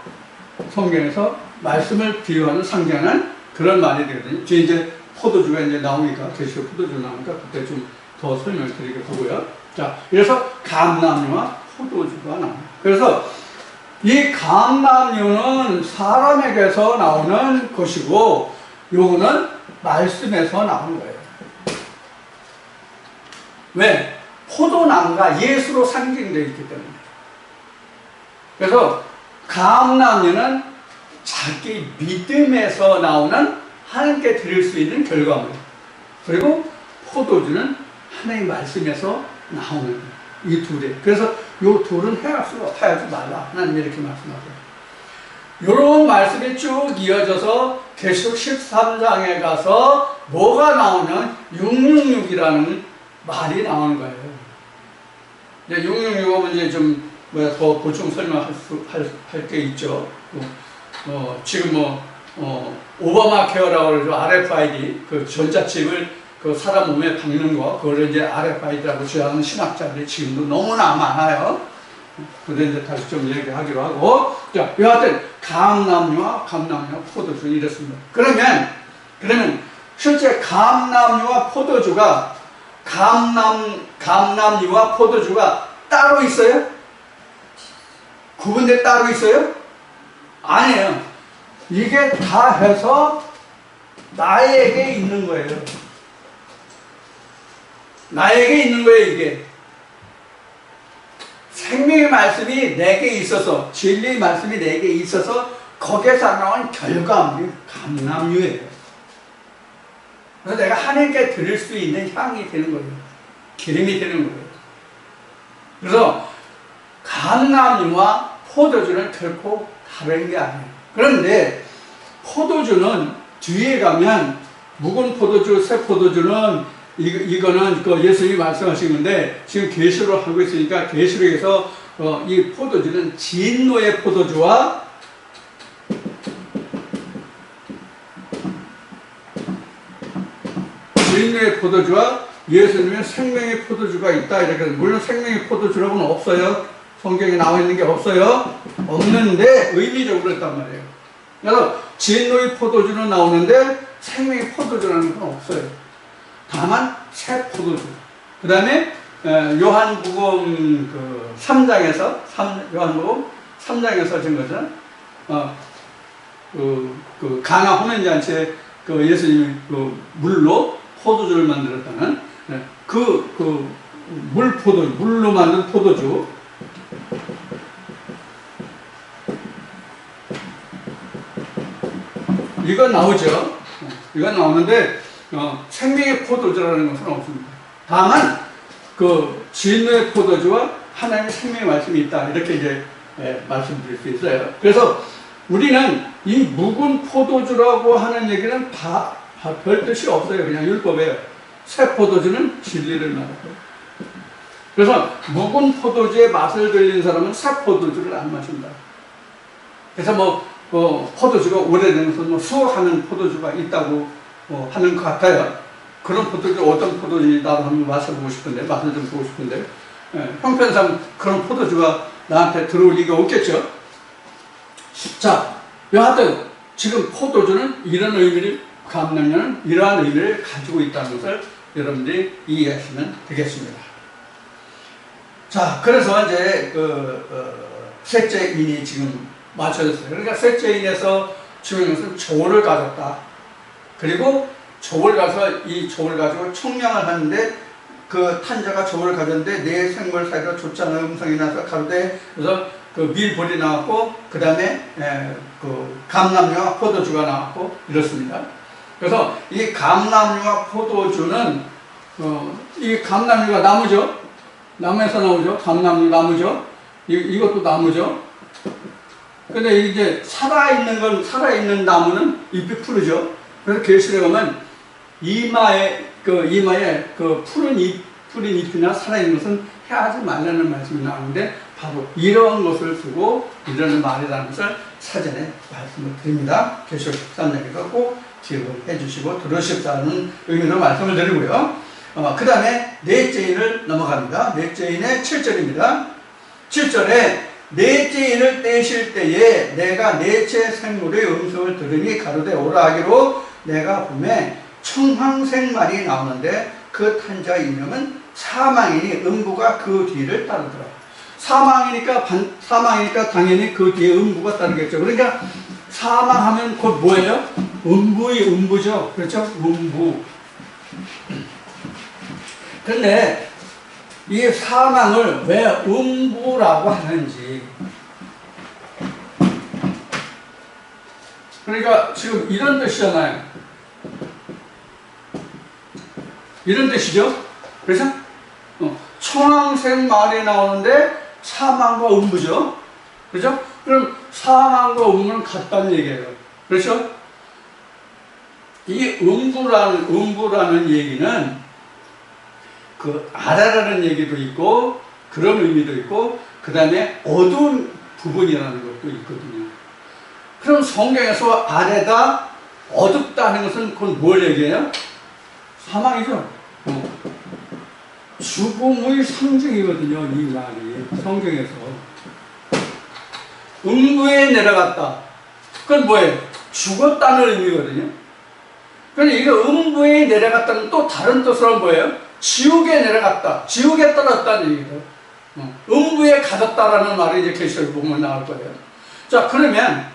성경에서 말씀을 비유하는 상징하는 그런 말이 되거든요. 뒤에 이제 포도주가 이제 나오니까, 계시록 포도주 나오니까 그때 좀 더 설명을 드리게 보고요. 자, 그래서 감람유와 포도주가 나옵니다. 그래서 이 감람유는 사람에게서 나오는 것이고, 요거는 말씀에서 나오는 거예요. 왜? 포도나무가 예수로 상징되어 있기 때문에. 그래서 감람유는 자기 믿음에서 나오는 하나님께 드릴 수 있는 결과물. 그리고 포도주는 하나님의 말씀에서 나오는 이 둘이. 그래서 이 둘은 하지 말라. 하나님이 이렇게 말씀하세요. 이런 말씀이 쭉 이어져서 계시록 13장에 가서 뭐가 나오면 666이라는 말이 나오는 거예요. 이제 666하면 이제 좀 더 보충 설명할 게 있죠. 지금 오바마 케어라고 그러죠. RFID, 전자칩을 사람 몸에 박는 거, 그걸 이제 RFID라고 주장하는 신학자들이 지금도 너무나 많아요. 그런데 이제 다시 좀 얘기하기로 하고. 자, 여하튼, 감람유와 포도주 이렇습니다. 그러면, 실제 감람유와 포도주가, 감람유와 포도주가 따로 있어요? 구분돼 따로 있어요? 아니에요. 이게 다 해서 나에게 있는 거예요. 나에게 있는 거예요, 이게. 생명의 말씀이 내게 있어서, 진리의 말씀이 내게 있어서 거기에서 나온 결과물이 감람유예요. 그래서 내가 하나님께 드릴 수 있는 향이 되는 거예요. 기름이 되는 거예요. 그래서 감람유와 포도주는 결코 다른 게 아니에요. 그런데 포도주는 뒤에 가면 묵은 포도주, 새 포도주는 이거는 그 예수님이 말씀하신 건데 지금 계시록 하고 있으니까 계시록에서 이 포도주는 진노의 포도주와 진노의 포도주와 예수님의 생명의 포도주가 있다. 이렇게 물론 생명의 포도주라고는 없어요. 성경에 나와 있는 게 없어요. 없는데 의미적으로 했단 말이에요. 그래서 진노의 포도주는 나오는데 생명의 포도주라는 건 없어요. 다만 새 포도주. 그 다음에 요한복음 그 3장에서 요한복음 3장에서 진 거죠. 그 가나 혼인잔치에 그 예수님이 그 물로 포도주를 만들었다는 물로 만든 포도주. 이건 나오죠. 이건 나오는데 생명의 포도주라는 것은 없습니다. 다만 그 진노의 포도주와 하나님의 생명의 말씀이 있다. 이렇게 이제 말씀드릴 수 있어요. 그래서 우리는 이 묵은 포도주라고 하는 얘기는 별 뜻이 없어요. 그냥 율법이에요. 새 포도주는 진리를 말하고. 그래서 묵은 포도주의 맛을 들린 사람은 새 포도주를 안 마신다. 그래서 포도주가 오래된 것은 수확하는 포도주가 있다고 하는 것 같아요. 그런 포도주 어떤 포도주인지 나도 한번 마셔보고 싶은데, 맛을 좀 보고 싶은데, 형편상 그런 포도주가 나한테 들어올 리가 없겠죠. 자, 여하튼 지금 포도주는 이런 의미를, 감람료는 이러한 의미를 가지고 있다는 것을 여러분들이 이해하시면 되겠습니다. 자, 그래서 이제 셋째 인이 지금 맞춰졌어요. 그러니까 셋째 인에서 중요한 것은 조를 가졌다. 그리고 조를 가서 이 조를 가지고 청량을 하는데 그 탄자가 조를 가졌는데 내 생물 사이로 좇잖아 음성이 나서 가로되 그래서 그 밀볼이 나왔고 그 다음에 그 감람류와 포도주가 나왔고 이렇습니다. 그래서 이 감람류와 포도주는 이 감람류가 나무죠. 나무에서 나오죠. 감람류 나무죠. 이것도 나무죠. 근데 이제 살아있는 나무는 잎이 푸르죠. 그래서 계시록에 보면 이마에 그 푸른 잎이나 살아있는 것은 해하지 말라는 말씀이 나오는데 바로 이런 것을 쓰고 이런 말이라는 것을 사전에 말씀을 드립니다. 계시록 13장에서 꼭 기억을 해주시고 들으십사는 의미로 말씀을 드리고요. 그 다음에 넷째 인을 넘어갑니다. 넷째 인의 7절입니다. 7절에 넷째 인을 떼실 때에 내가 넷째 생물의 음성을 들으니 가로되 오라 하기로 내가 보매 청황색 말이 나오는데 그 탄자 이름은 사망이니 음부가 그 뒤를 따르더라. 사망이니까 당연히 그 뒤에 음부가 따르겠죠. 그러니까 사망하면 곧 뭐예요? 음부의 음부죠. 그렇죠? 음부. 근데 이 사망을 왜 음부라고 하는지. 그러니까 지금 이런 뜻이잖아요. 이런 뜻이죠. 그래서 청황색 말이 나오는데 사망과 음부죠. 그렇죠? 그럼 사망과 음부는 같다는 얘기예요. 그렇죠? 이 음부라는 얘기는 그 아래라는 얘기도 있고 그런 의미도 있고 그 다음에 어두운 부분이라는 것도 있거든요. 그럼 성경에서 아래다 어둡다 하는 것은 그건 뭘 얘기해요? 사망이죠. 죽음의 상징이거든요. 이 말이 성경에서 음부에 내려갔다. 그건 뭐예요? 죽었다는 의미거든요. 그런데 이거 음부에 내려갔다는 또 다른 뜻으로 뭐예요? 지옥에 내려갔다. 지옥에 떨어졌다는 얘기죠. 음부에 가졌다라는 말이 이제 계시록 보면 나올 거예요. 자, 그러면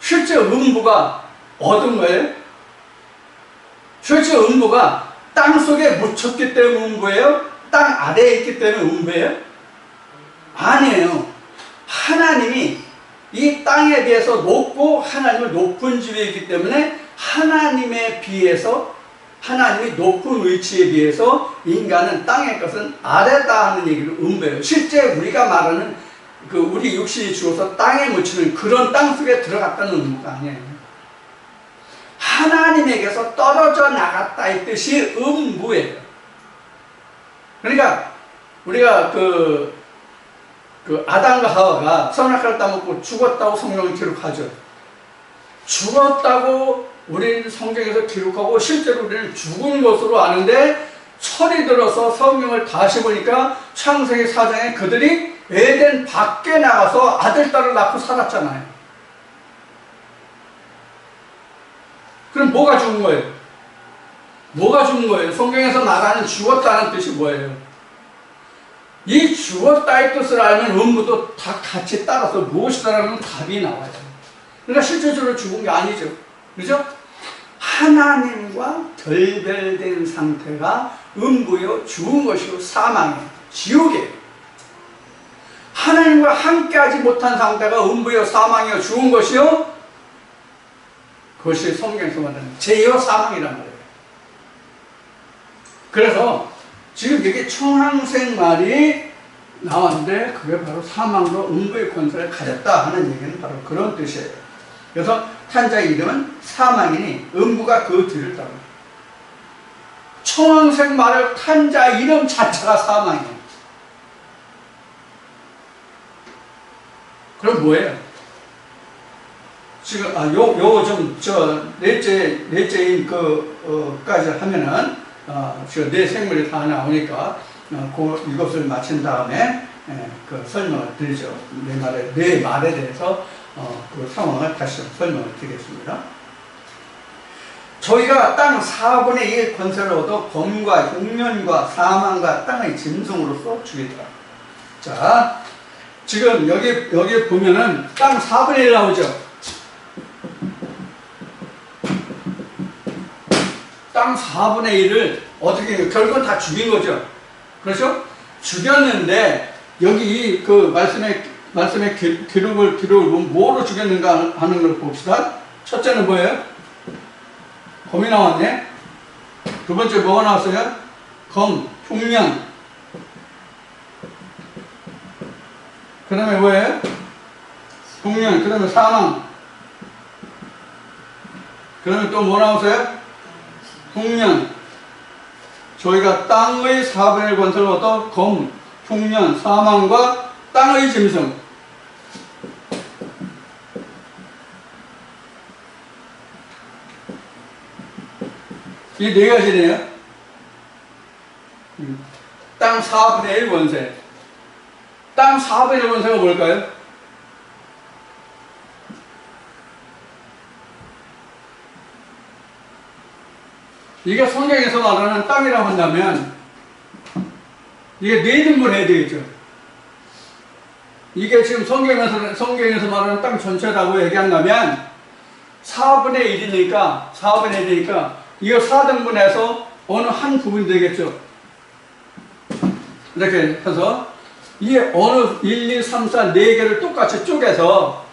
실제 음부가 어떤 거예요? 실제 음부가 땅 속에 묻혔기 때문에 음부예요? 땅 아래에 있기 때문에 음부예요? 아니에요. 하나님이 이 땅에 비해서 높고 하나님을 높은 지위에 있기 때문에 하나님에 비해서 하나님이 높은 위치에 비해서 인간은 땅의 것은 아래다 하는 얘기를 음부예요. 실제 우리가 말하는 우리 육신이 죽어서 땅에 묻히는 그런 땅 속에 들어갔다는 의미가 아니에요. 하나님에게서 떨어져 나갔다 이 뜻이 음부예요. 그러니까 우리가 그 아담과 하와가 선악과를 따먹고 죽었다고 성경은 기록하죠. 죽었다고 우리는 성경에서 기록하고 실제로 우리는 죽은 것으로 아는데 철이 들어서 성경을 다시 보니까 창세기 4장에 그들이 에덴 밖에 나가서 아들, 딸을 낳고 살았잖아요. 그럼 뭐가 죽은 거예요? 뭐가 죽은 거예요? 성경에서 말하는 죽었다는 뜻이 뭐예요? 이 죽었다의 뜻을 알면 음부도 다 같이 따라서 무엇이다라는 답이 나와요. 그러니까 실제적으로 죽은 게 아니죠. 그죠? 하나님과 결별된 상태가 음부요, 죽은 것이요, 사망이에요. 지옥이에요. 하나님과 함께하지 못한 상태가 음부요, 사망이요, 죽은 것이요, 그것이 성경에서 말하는 죄요, 사망이란 말이에요. 그래서 지금 여기 청황색 말이 나왔는데 그게 바로 사망으로 음부의 권세를 가졌다 하는 얘기는 바로 그런 뜻이에요. 그래서 탄자의 이름은 사망이니 음부가 그 뒤를 따릅니다. 청황색 말을 탄자 이름 자체가 사망이에요. 그럼 뭐예요? 지금 요거 좀 넷째인 까지 하면은 지금 네 생물이 다 나오니까 이것을 마친 다음에 그 설명을 드리죠. 네 말에 대해서 그 상황을 다시 설명을 드리겠습니다. 저희가 땅 4분의 1 권세를 얻어 검과 흉년과 사망과 땅의 짐승으로서 죽이더라. 자, 지금 여기 보면은 땅 4분의 1 나오죠. 땅 4분의 1을 어떻게 결국은 다 죽인 거죠. 그렇죠? 죽였는데 여기 그 말씀의 기록을 보면 뭐로 죽였는가 하는 걸 봅시다. 첫째는 뭐예요? 검이 나왔네. 두 번째 뭐가 나왔어요? 검, 흉년. 그 다음에 뭐예요? 흉년, 그 다음에 사망. 그 다음에 또 뭐 나오세요? 흉년. 저희가 땅의 4분의 1 권세를 얻어 검, 흉년, 사망과 땅의 짐승. 이 네 가지네요. 땅 4분의 1 권세. 땅 4분의 1 권세가 뭘까요? 이게 성경에서 말하는 땅이라고 한다면 이게 네 등분해야 되겠죠. 이게 지금 성경에서 말하는 땅 전체라고 얘기한다면 4분의 1이니까 이거 4등분해서 어느 한 부분이 되겠죠. 이렇게 해서 이게 어느 1, 2, 3, 4, 4개를 똑같이 쪼개서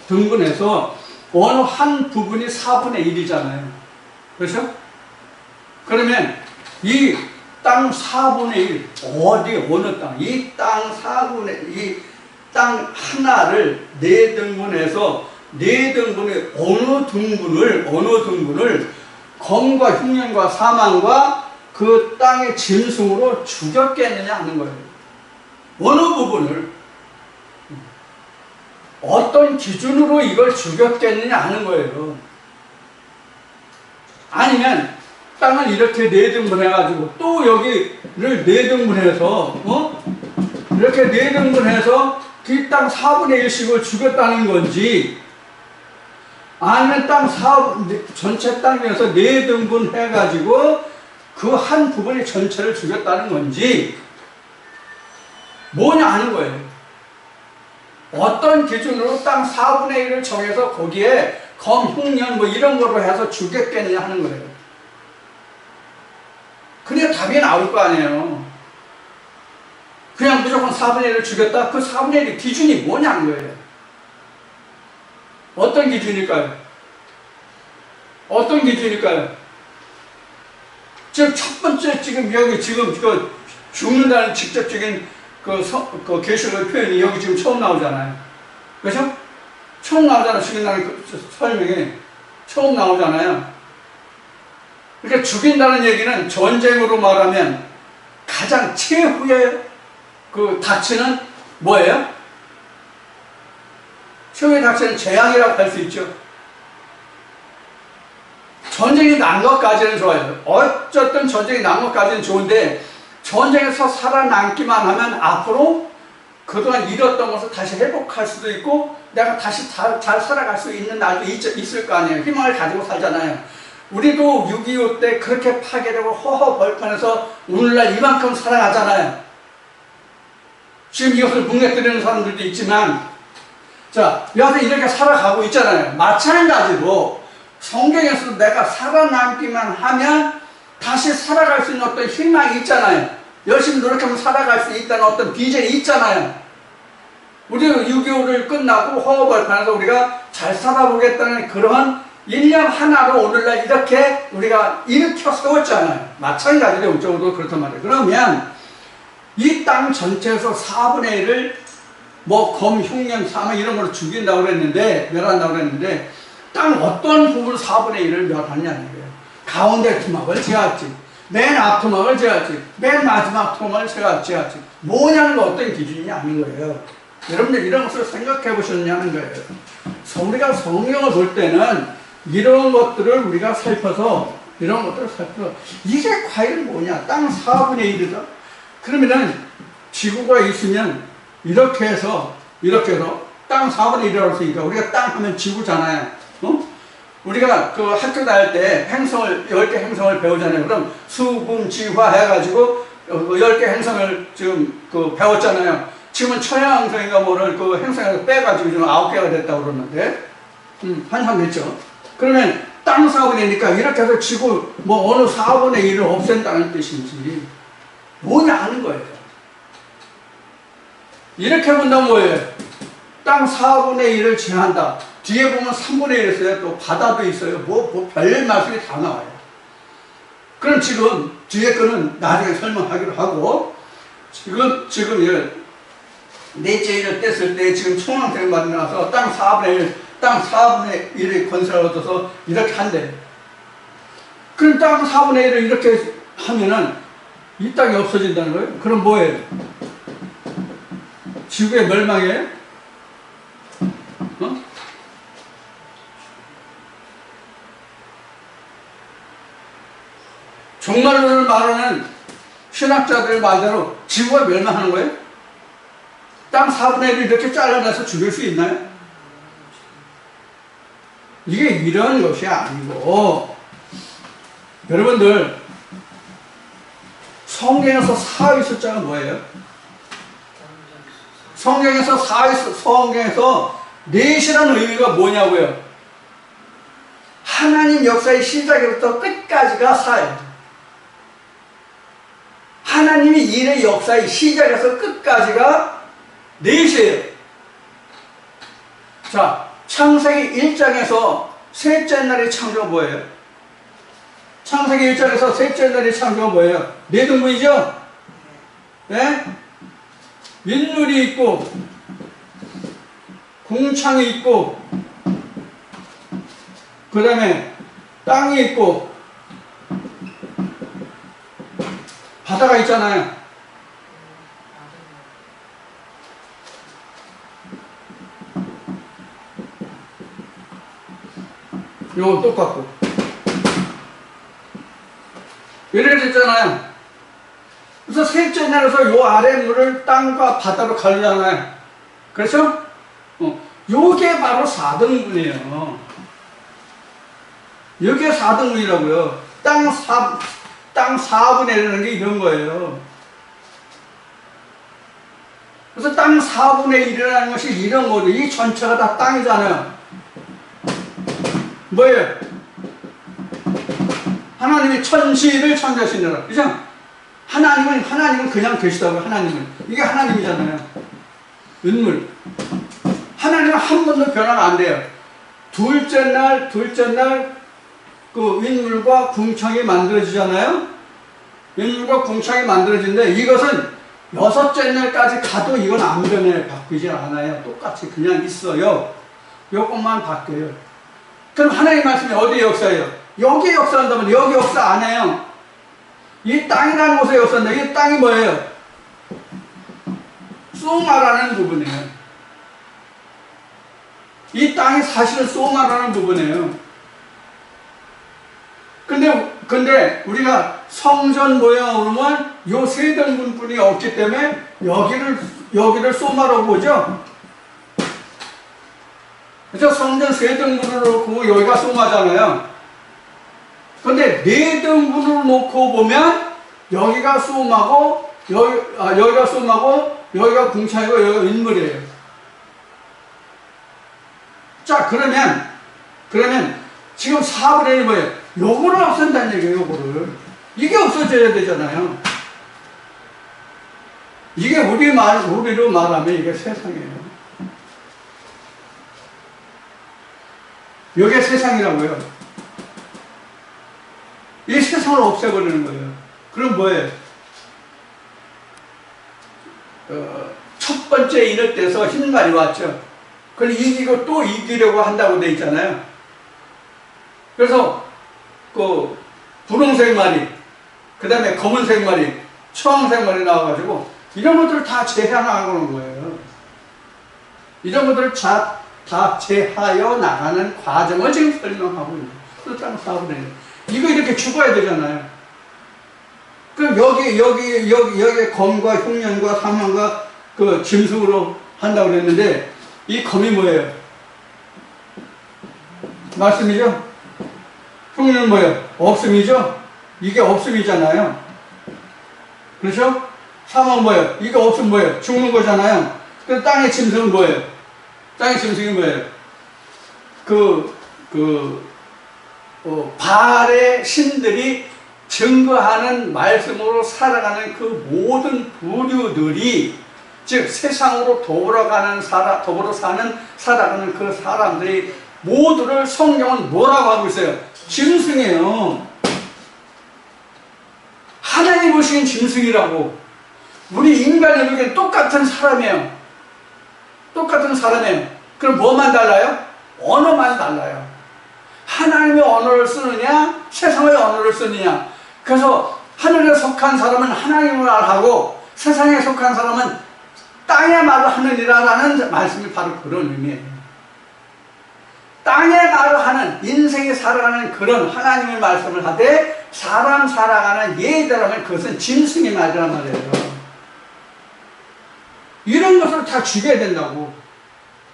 등분해서 어느 한 부분이 4분의 1이잖아요. 그렇죠? 그러면 이 땅 4분의 1 어느 땅? 이 땅 4분의 이 땅 하나를 4등분해서 4등분의 어느 등분을 검과 흉년과 사망과 그 땅의 짐승으로 죽였겠느냐 하는 거예요. 어느 부분을 어떤 기준으로 이걸 죽였겠느냐 하는 거예요. 아니면 땅을 이렇게 4등분 해가지고 또 여기를 4등분 해서 이렇게 4등분 해서 그 땅 4분의 1씩을 죽였다는 건지, 아니면 땅 전체 땅에서 4등분 해가지고 그 한 부분의 전체를 죽였다는 건지 뭐냐 하는 거예요. 어떤 기준으로 땅 4분의 1을 정해서 거기에 검, 흉년 뭐 이런 거로 해서 죽였겠느냐 하는 거예요. 그래야 답이 나올 거 아니에요. 그냥 무조건 4분의 1을 죽였다? 그 4분의 1의 기준이 뭐냐는 거예요. 어떤 기준일까요? 어떤 기준일까요? 지금 첫 번째 지금 그 죽는다는 직접적인 그 계시록의 표현이 여기 지금 처음 나오잖아요. 그렇죠? 처음 나오잖아요. 죽인다는 그 설명이 처음 나오잖아요. 그러니까 죽인다는 얘기는 전쟁으로 말하면 가장 최후의 그 닥치는 뭐예요? 최후의 닥치는 재앙이라고 할 수 있죠. 전쟁이 난 것까지는 좋아요. 어쨌든 전쟁이 난 것까지는 좋은데 전쟁에서 살아남기만 하면 앞으로 그동안 잃었던 것을 다시 회복할 수도 있고 내가 다시 잘 살아갈 수 있는 날도 있을 거 아니에요. 희망을 가지고 살잖아요. 우리도 6.25 때 그렇게 파괴되고 허허벌판해서 오늘날 이만큼 살아가잖아요. 지금 이것을 묵내뜨리는 사람들도 있지만 자, 여하튼 이렇게 살아가고 있잖아요. 마찬가지로 성경에서도 내가 살아남기만 하면 다시 살아갈 수 있는 어떤 희망이 있잖아요. 열심히 노력하면 살아갈 수 있다는 어떤 비전이 있잖아요. 우리는 6.25를 끝나고 허허벌판에서 우리가 잘 살아보겠다는 그런 일념 하나로 오늘날 이렇게 우리가 일으켜 세웠잖아요. 마찬가지로 영적으로도 그렇단 말이에요. 그러면 이 땅 전체에서 4분의 1을 뭐 검, 흉년, 사망 이런 걸로 죽인다고 그랬는데 멸한다고 그랬는데 땅 어떤 부분 4분의 1을 멸하냐는 거예요. 가운데 토막을 제할지 맨 앞 토막을 제할지 맨 마지막 토막을 제할지 뭐냐는 거 어떤 기준이 아닌 거예요. 여러분들 이런 것을 생각해 보셨냐는 거예요. 우리가 성경을 볼 때는 이런 것들을 우리가 살펴서 이게 과연 뭐냐? 땅 4분의 1이다. 그러면은 지구가 있으면 이렇게 해서 땅 4분의 1이라고 했으니까 우리가 땅 하면 지구잖아요. 우리가 그 학교 다닐 때 행성을 10개 행성을 배우잖아요. 그럼 수금지화 해가지고 10개 행성을 지금 그 배웠잖아요. 지금은 천양행성인가 뭐를 그 행성에서 빼가지고 지금 9개가 됐다고 그러는데 한참 됐죠. 그러면 땅 4분의 1이니까 이렇게 해서 지구 뭐 어느 4분의 1을 없앤다는 뜻인지 뭐냐 하는 거예요. 이렇게 본다면 뭐예요? 땅 4분의 1을 제한다. 뒤에 보면 3분의 1 있어요. 또 바다도 있어요. 뭐 별 말씀이 다 나와요. 그럼 지금 뒤에 거는 나중에 설명하기로 하고 지금 넷째 일을 뗐을 때 지금 총왕생이 만나서 땅 4분의 1의 권세를 얻어서 이렇게 한대. 그럼 땅 4분의 1을 이렇게 하면은 이 땅이 없어진다는 거예요? 그럼 뭐예요? 지구의 멸망이에요? 종말론을 말하는 신학자들 말대로 지구가 멸망하는 거예요? 땅 4분의 1을 이렇게 잘라내서 죽일 수 있나요? 이게 이런 것이 아니고 여러분들 성경에서 사의 숫자가 뭐예요? 성경에서 넷이라는 의미가 뭐냐고요? 하나님 역사의 시작부터 끝까지가 사예요. 하나님이 일의 역사의 시작에서 끝까지가 넷이에요. 자, 창세기 1장에서 셋째 날의 창조가 뭐예요? 창세기 1장에서 셋째 날의 창조가 뭐예요? 네 등분이죠? 네? 윗물이 있고 궁창이 있고 그 다음에 땅이 있고 바다가 있잖아요. 이건 똑같고 이렇게 됐잖아요. 그래서 셋째 날에서 요 아래 물을 땅과 바다로 가르잖아요. 그렇죠? 요게 바로 4등분이에요. 요게 4등분이라고요. 땅 4분의 1이라는 게 이런 거예요. 그래서 땅 4분의 1이라는 것이 이런 거죠. 이 전체가 다 땅이잖아요. 뭐예요? 하나님이 천지를 창조하시느라. 그죠? 하나님은 그냥 계시다고요. 하나님은. 이게 하나님이잖아요. 윗물. 하나님은 한 번도 변화가 안 돼요. 둘째 날, 그 윗물과 궁창이 만들어지잖아요? 윗물과 궁창이 만들어지는데 이것은 여섯째 날까지 가도 이건 안 변해요. 바뀌지 않아요. 똑같이 그냥 있어요. 요것만 바뀌어요. 그럼 하나님 말씀이 어디 역사예요? 여기에 역사한다면 여기 역사 안 해요. 이 땅이라는 곳에 역사한다. 이 땅이 뭐예요? 소마라는 부분이에요. 이 땅이 사실은 소마라는 부분이에요. 근데 우리가 성전 모양을 보면 요 세 등분뿐이 없기 때문에 여기를 소마라고 보죠. 그래서 성전 세 등분으로 놓고 여기가 소마잖아요. 근데 네 등분으로 놓고 보면 여기가 소마고 여기가 소마고 여기가 궁창이고 여기가 인물이에요. 자, 그러면 지금 4분의 1이 뭐예요? 요거를 없앤다는 얘기예요, 요거를. 이게 없어져야 되잖아요. 이게 우리로 말하면 이게 세상이에요. 이게 세상이라고요. 이 세상을 없애버리는 거예요. 그럼 뭐예요? 첫 번째 인을 떼서 흰말이 왔죠. 그걸 이기고 또 이기려고 한다고 돼 있잖아요. 그래서 그 분홍색 말이, 그 다음에 검은색 말이, 초황색 말이 나와가지고 이런 것들을 다 제하나가는 거예요. 이런 것들을 다 제하여 나가는 과정을 지금 설명하고 있는 거예요. 이거 이렇게 죽어야 되잖아요. 그럼 여기 검과 흉년과 사망과 그 짐승으로 한다고 그랬는데 이 검이 뭐예요? 말씀이죠? 흉년은 뭐예요? 없음이죠? 이게 없음이잖아요. 그렇죠? 사망은 뭐예요? 이게 없음 뭐예요? 죽는 거잖아요. 그 땅의 짐승은 뭐예요? 땅의 짐승이 뭐예요? 바알의 신들이 증거하는 말씀으로 살아가는 그 모든 부류들이, 즉 세상으로 살아가는 그 사람들이 모두를 성경은 뭐라고 하고 있어요? 짐승이에요. 하나님 보시기엔 짐승이라고. 우리 인간의 여기는 똑같은 사람이에요. 똑같은 사람이에요. 그럼 뭐만 달라요? 언어만 달라요. 하나님의 언어를 쓰느냐, 세상의 언어를 쓰느냐. 그래서 하늘에 속한 사람은 하나님의 말을 하고 세상에 속한 사람은 땅의 말을 하느니라라는 말씀이 바로 그런 의미예요. 땅의 말을 하는, 인생이 살아가는 그런 하나님의 말씀을 하되 사람 살아가는 예대라면 그것은 짐승의 말이란 말이에요. 이런 것을 다 죽여야 된다고.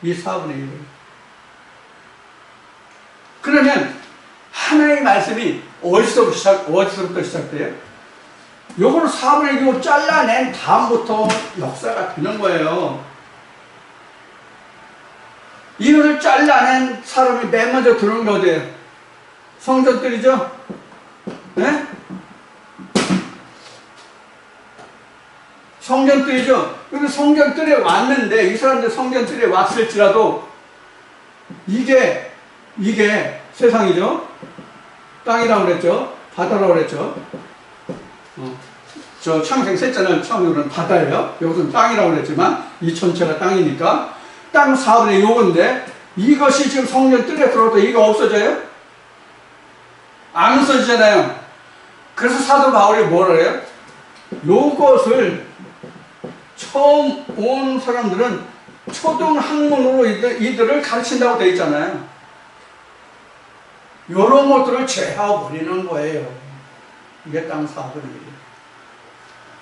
이 4분의 1을. 그러면 하나님의 말씀이 어디서부터 시작돼요? 요거를 4분의 1로 잘라낸 다음부터 역사가 되는 거예요. 이것을 잘라낸 사람이 맨 먼저 들어온 게 어디예요? 성전들이죠? 네? 성전들이죠? 여기 성전들에 왔는데, 이 사람들 성전들에 왔을지라도, 이게 세상이죠? 땅이라고 그랬죠? 바다라고 그랬죠? 저 창생 셋째는 처음으로는 바다예요. 여기서는 땅이라고 그랬지만, 이 전체가 땅이니까. 땅 4분의 1인데, 이것이 지금 성전 뜰에 들어왔다. 이거 없어져요? 안 없어지잖아요. 그래서 사도 바울이 뭐라 해요? 요것을 처음 온 사람들은 초등학문으로 이들을 가르친다고 되어 있잖아요. 요런 것들을 제하버리는 거예요. 이게 땅 4분의 1.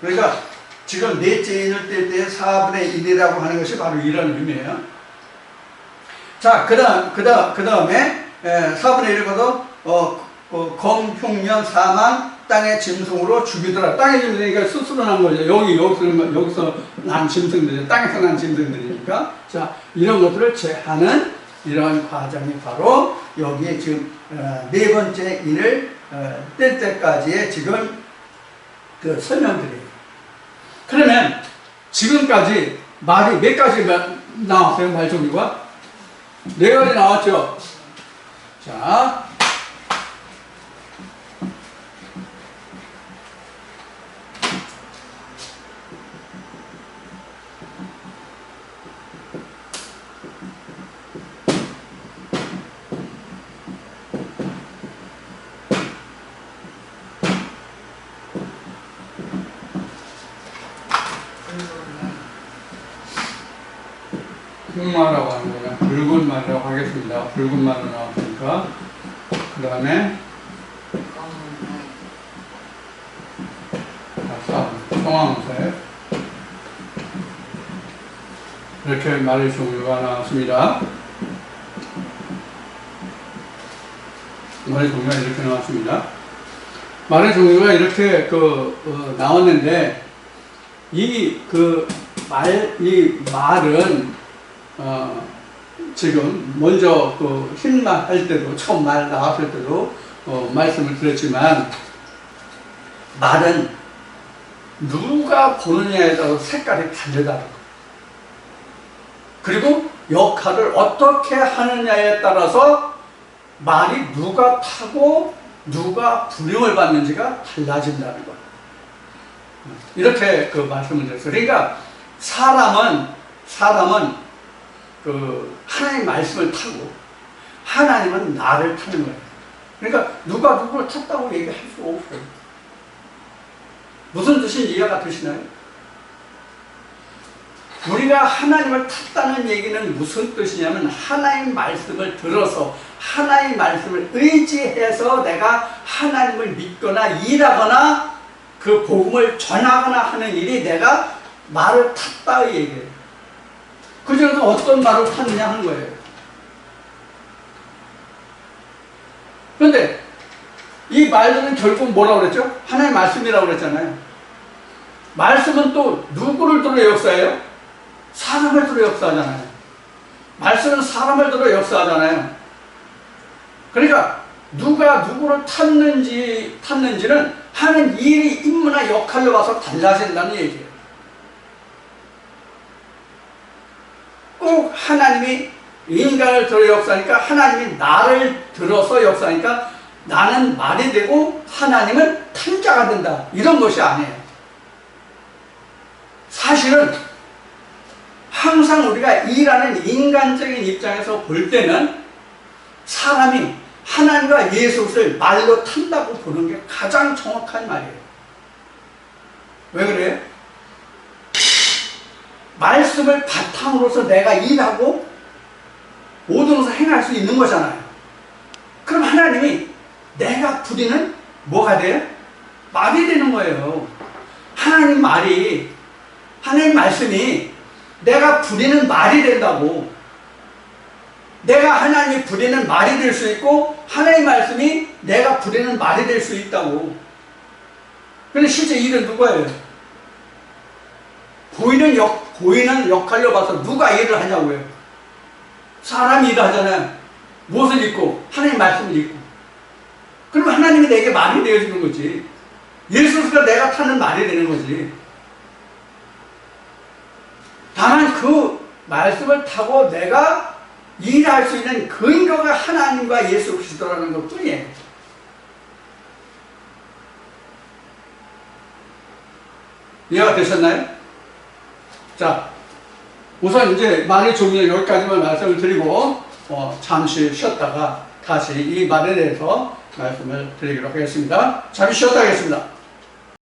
그러니까 지금 넷째 인을 뗄 때 4분의 1이라고 하는 것이 바로 이런 의미예요. 자, 그 다음에 4분의 1이거든, 검, 흉년, 사망, 땅의 짐승으로 죽이더라. 땅의 짐승이니까 스스로 난 거죠. 여기서 난 짐승들이, 땅에서 난 짐승들이니까. 자, 이런 것들을 제하는 이런 과정이 바로 여기에 지금 네 번째 인을 뗄 때까지의 지금 그 설명들이에요. 그러면 지금까지 말이 몇 가지 나왔어요? 말 종류가? 네 가지 나왔죠? 자, 흑마라고 하는 거냐, 붉은 말이라고 하겠습니다. 붉은 말로 나왔으니까. 그 다음에 청황색. 이렇게 말의 종류가 나왔습니다. 말의 종류가 이렇게 나왔습니다. 말의 종류가 이렇게 나왔는데, 이 말은, 지금 먼저 흰말 할 때도, 처음 말 나왔을 때도, 말씀을 드렸지만, 말은 누가 보느냐에 따라서 색깔이 다르다. 그리고 역할을 어떻게 하느냐에 따라서 말이 누가 타고 누가 부름을 받는지가 달라진다는 것. 이렇게 말씀을 드렸어요. 그러니까 사람은 하나님 말씀을 타고 하나님은 나를 타는 거예요. 그러니까 누가 누구를 탔다고 얘기할 수 없어요. 무슨 뜻인지 이해가 되시나요? 우리가 하나님을 탔다는 얘기는 무슨 뜻이냐면, 하나님 말씀을 들어서 하나님 말씀을 의지해서 내가 하나님을 믿거나 일하거나 그 복음을 전하거나 하는 일이 내가 말을 탔다 이 얘기예요. 그 중에서 어떤 말을 탔느냐 하는 거예요. 그런데 이 말들은 결국 뭐라고 그랬죠? 하나님 말씀이라고 그랬잖아요. 말씀은 또 누구를 들어 역사해요? 사람을 들어 역사하잖아요. 말씀은 사람을 들어 역사하잖아요. 그러니까 누가 누구를 탔는지는 하는 일이 임무나 역할로 와서 달라진다는 얘기예요. 꼭 하나님이 인간을 들어 역사하니까, 하나님이 나를 들어서 역사하니까 나는 말이 되고 하나님은 탄자가 된다, 이런 것이 아니에요. 사실은 항상 우리가 일하는 인간적인 입장에서 볼 때는 사람이 하나님과 예수를 말로 탄다고 보는 게 가장 정확한 말이에요. 왜 그래요? 말씀을 바탕으로서 내가 일하고 모든 것을 행할 수 있는 거잖아요. 그럼 하나님이 내가 부리는 뭐가 돼요? 말이 되는 거예요. 하나님 말씀이 내가 부리는 말이 된다고. 내가 하나님이 부리는 말이 될 수 있고, 하나님 말씀이 내가 부리는 말이 될 수 있다고. 근데 실제 일은 누가예요? 보이는 역할로 봐서 누가 일을 하냐고요? 사람이 일을 하잖아요. 무엇을 읽고? 하나님 말씀을 읽고. 그러면 하나님이 내게 말이 되어주는 거지. 예수가 내가 타는 말이 되는 거지. 다만 그 말씀을 타고 내가 일할 수 있는 근거가 하나님과 예수 그리스도라는 것 뿐이에요. 이해가 되셨나요? 자, 우선 이제 말의 종류 여기까지만 말씀을 드리고 잠시 쉬었다가 다시 이 말에 대해서 말씀을 드리도록 하겠습니다. 잠시 쉬었다 하겠습니다.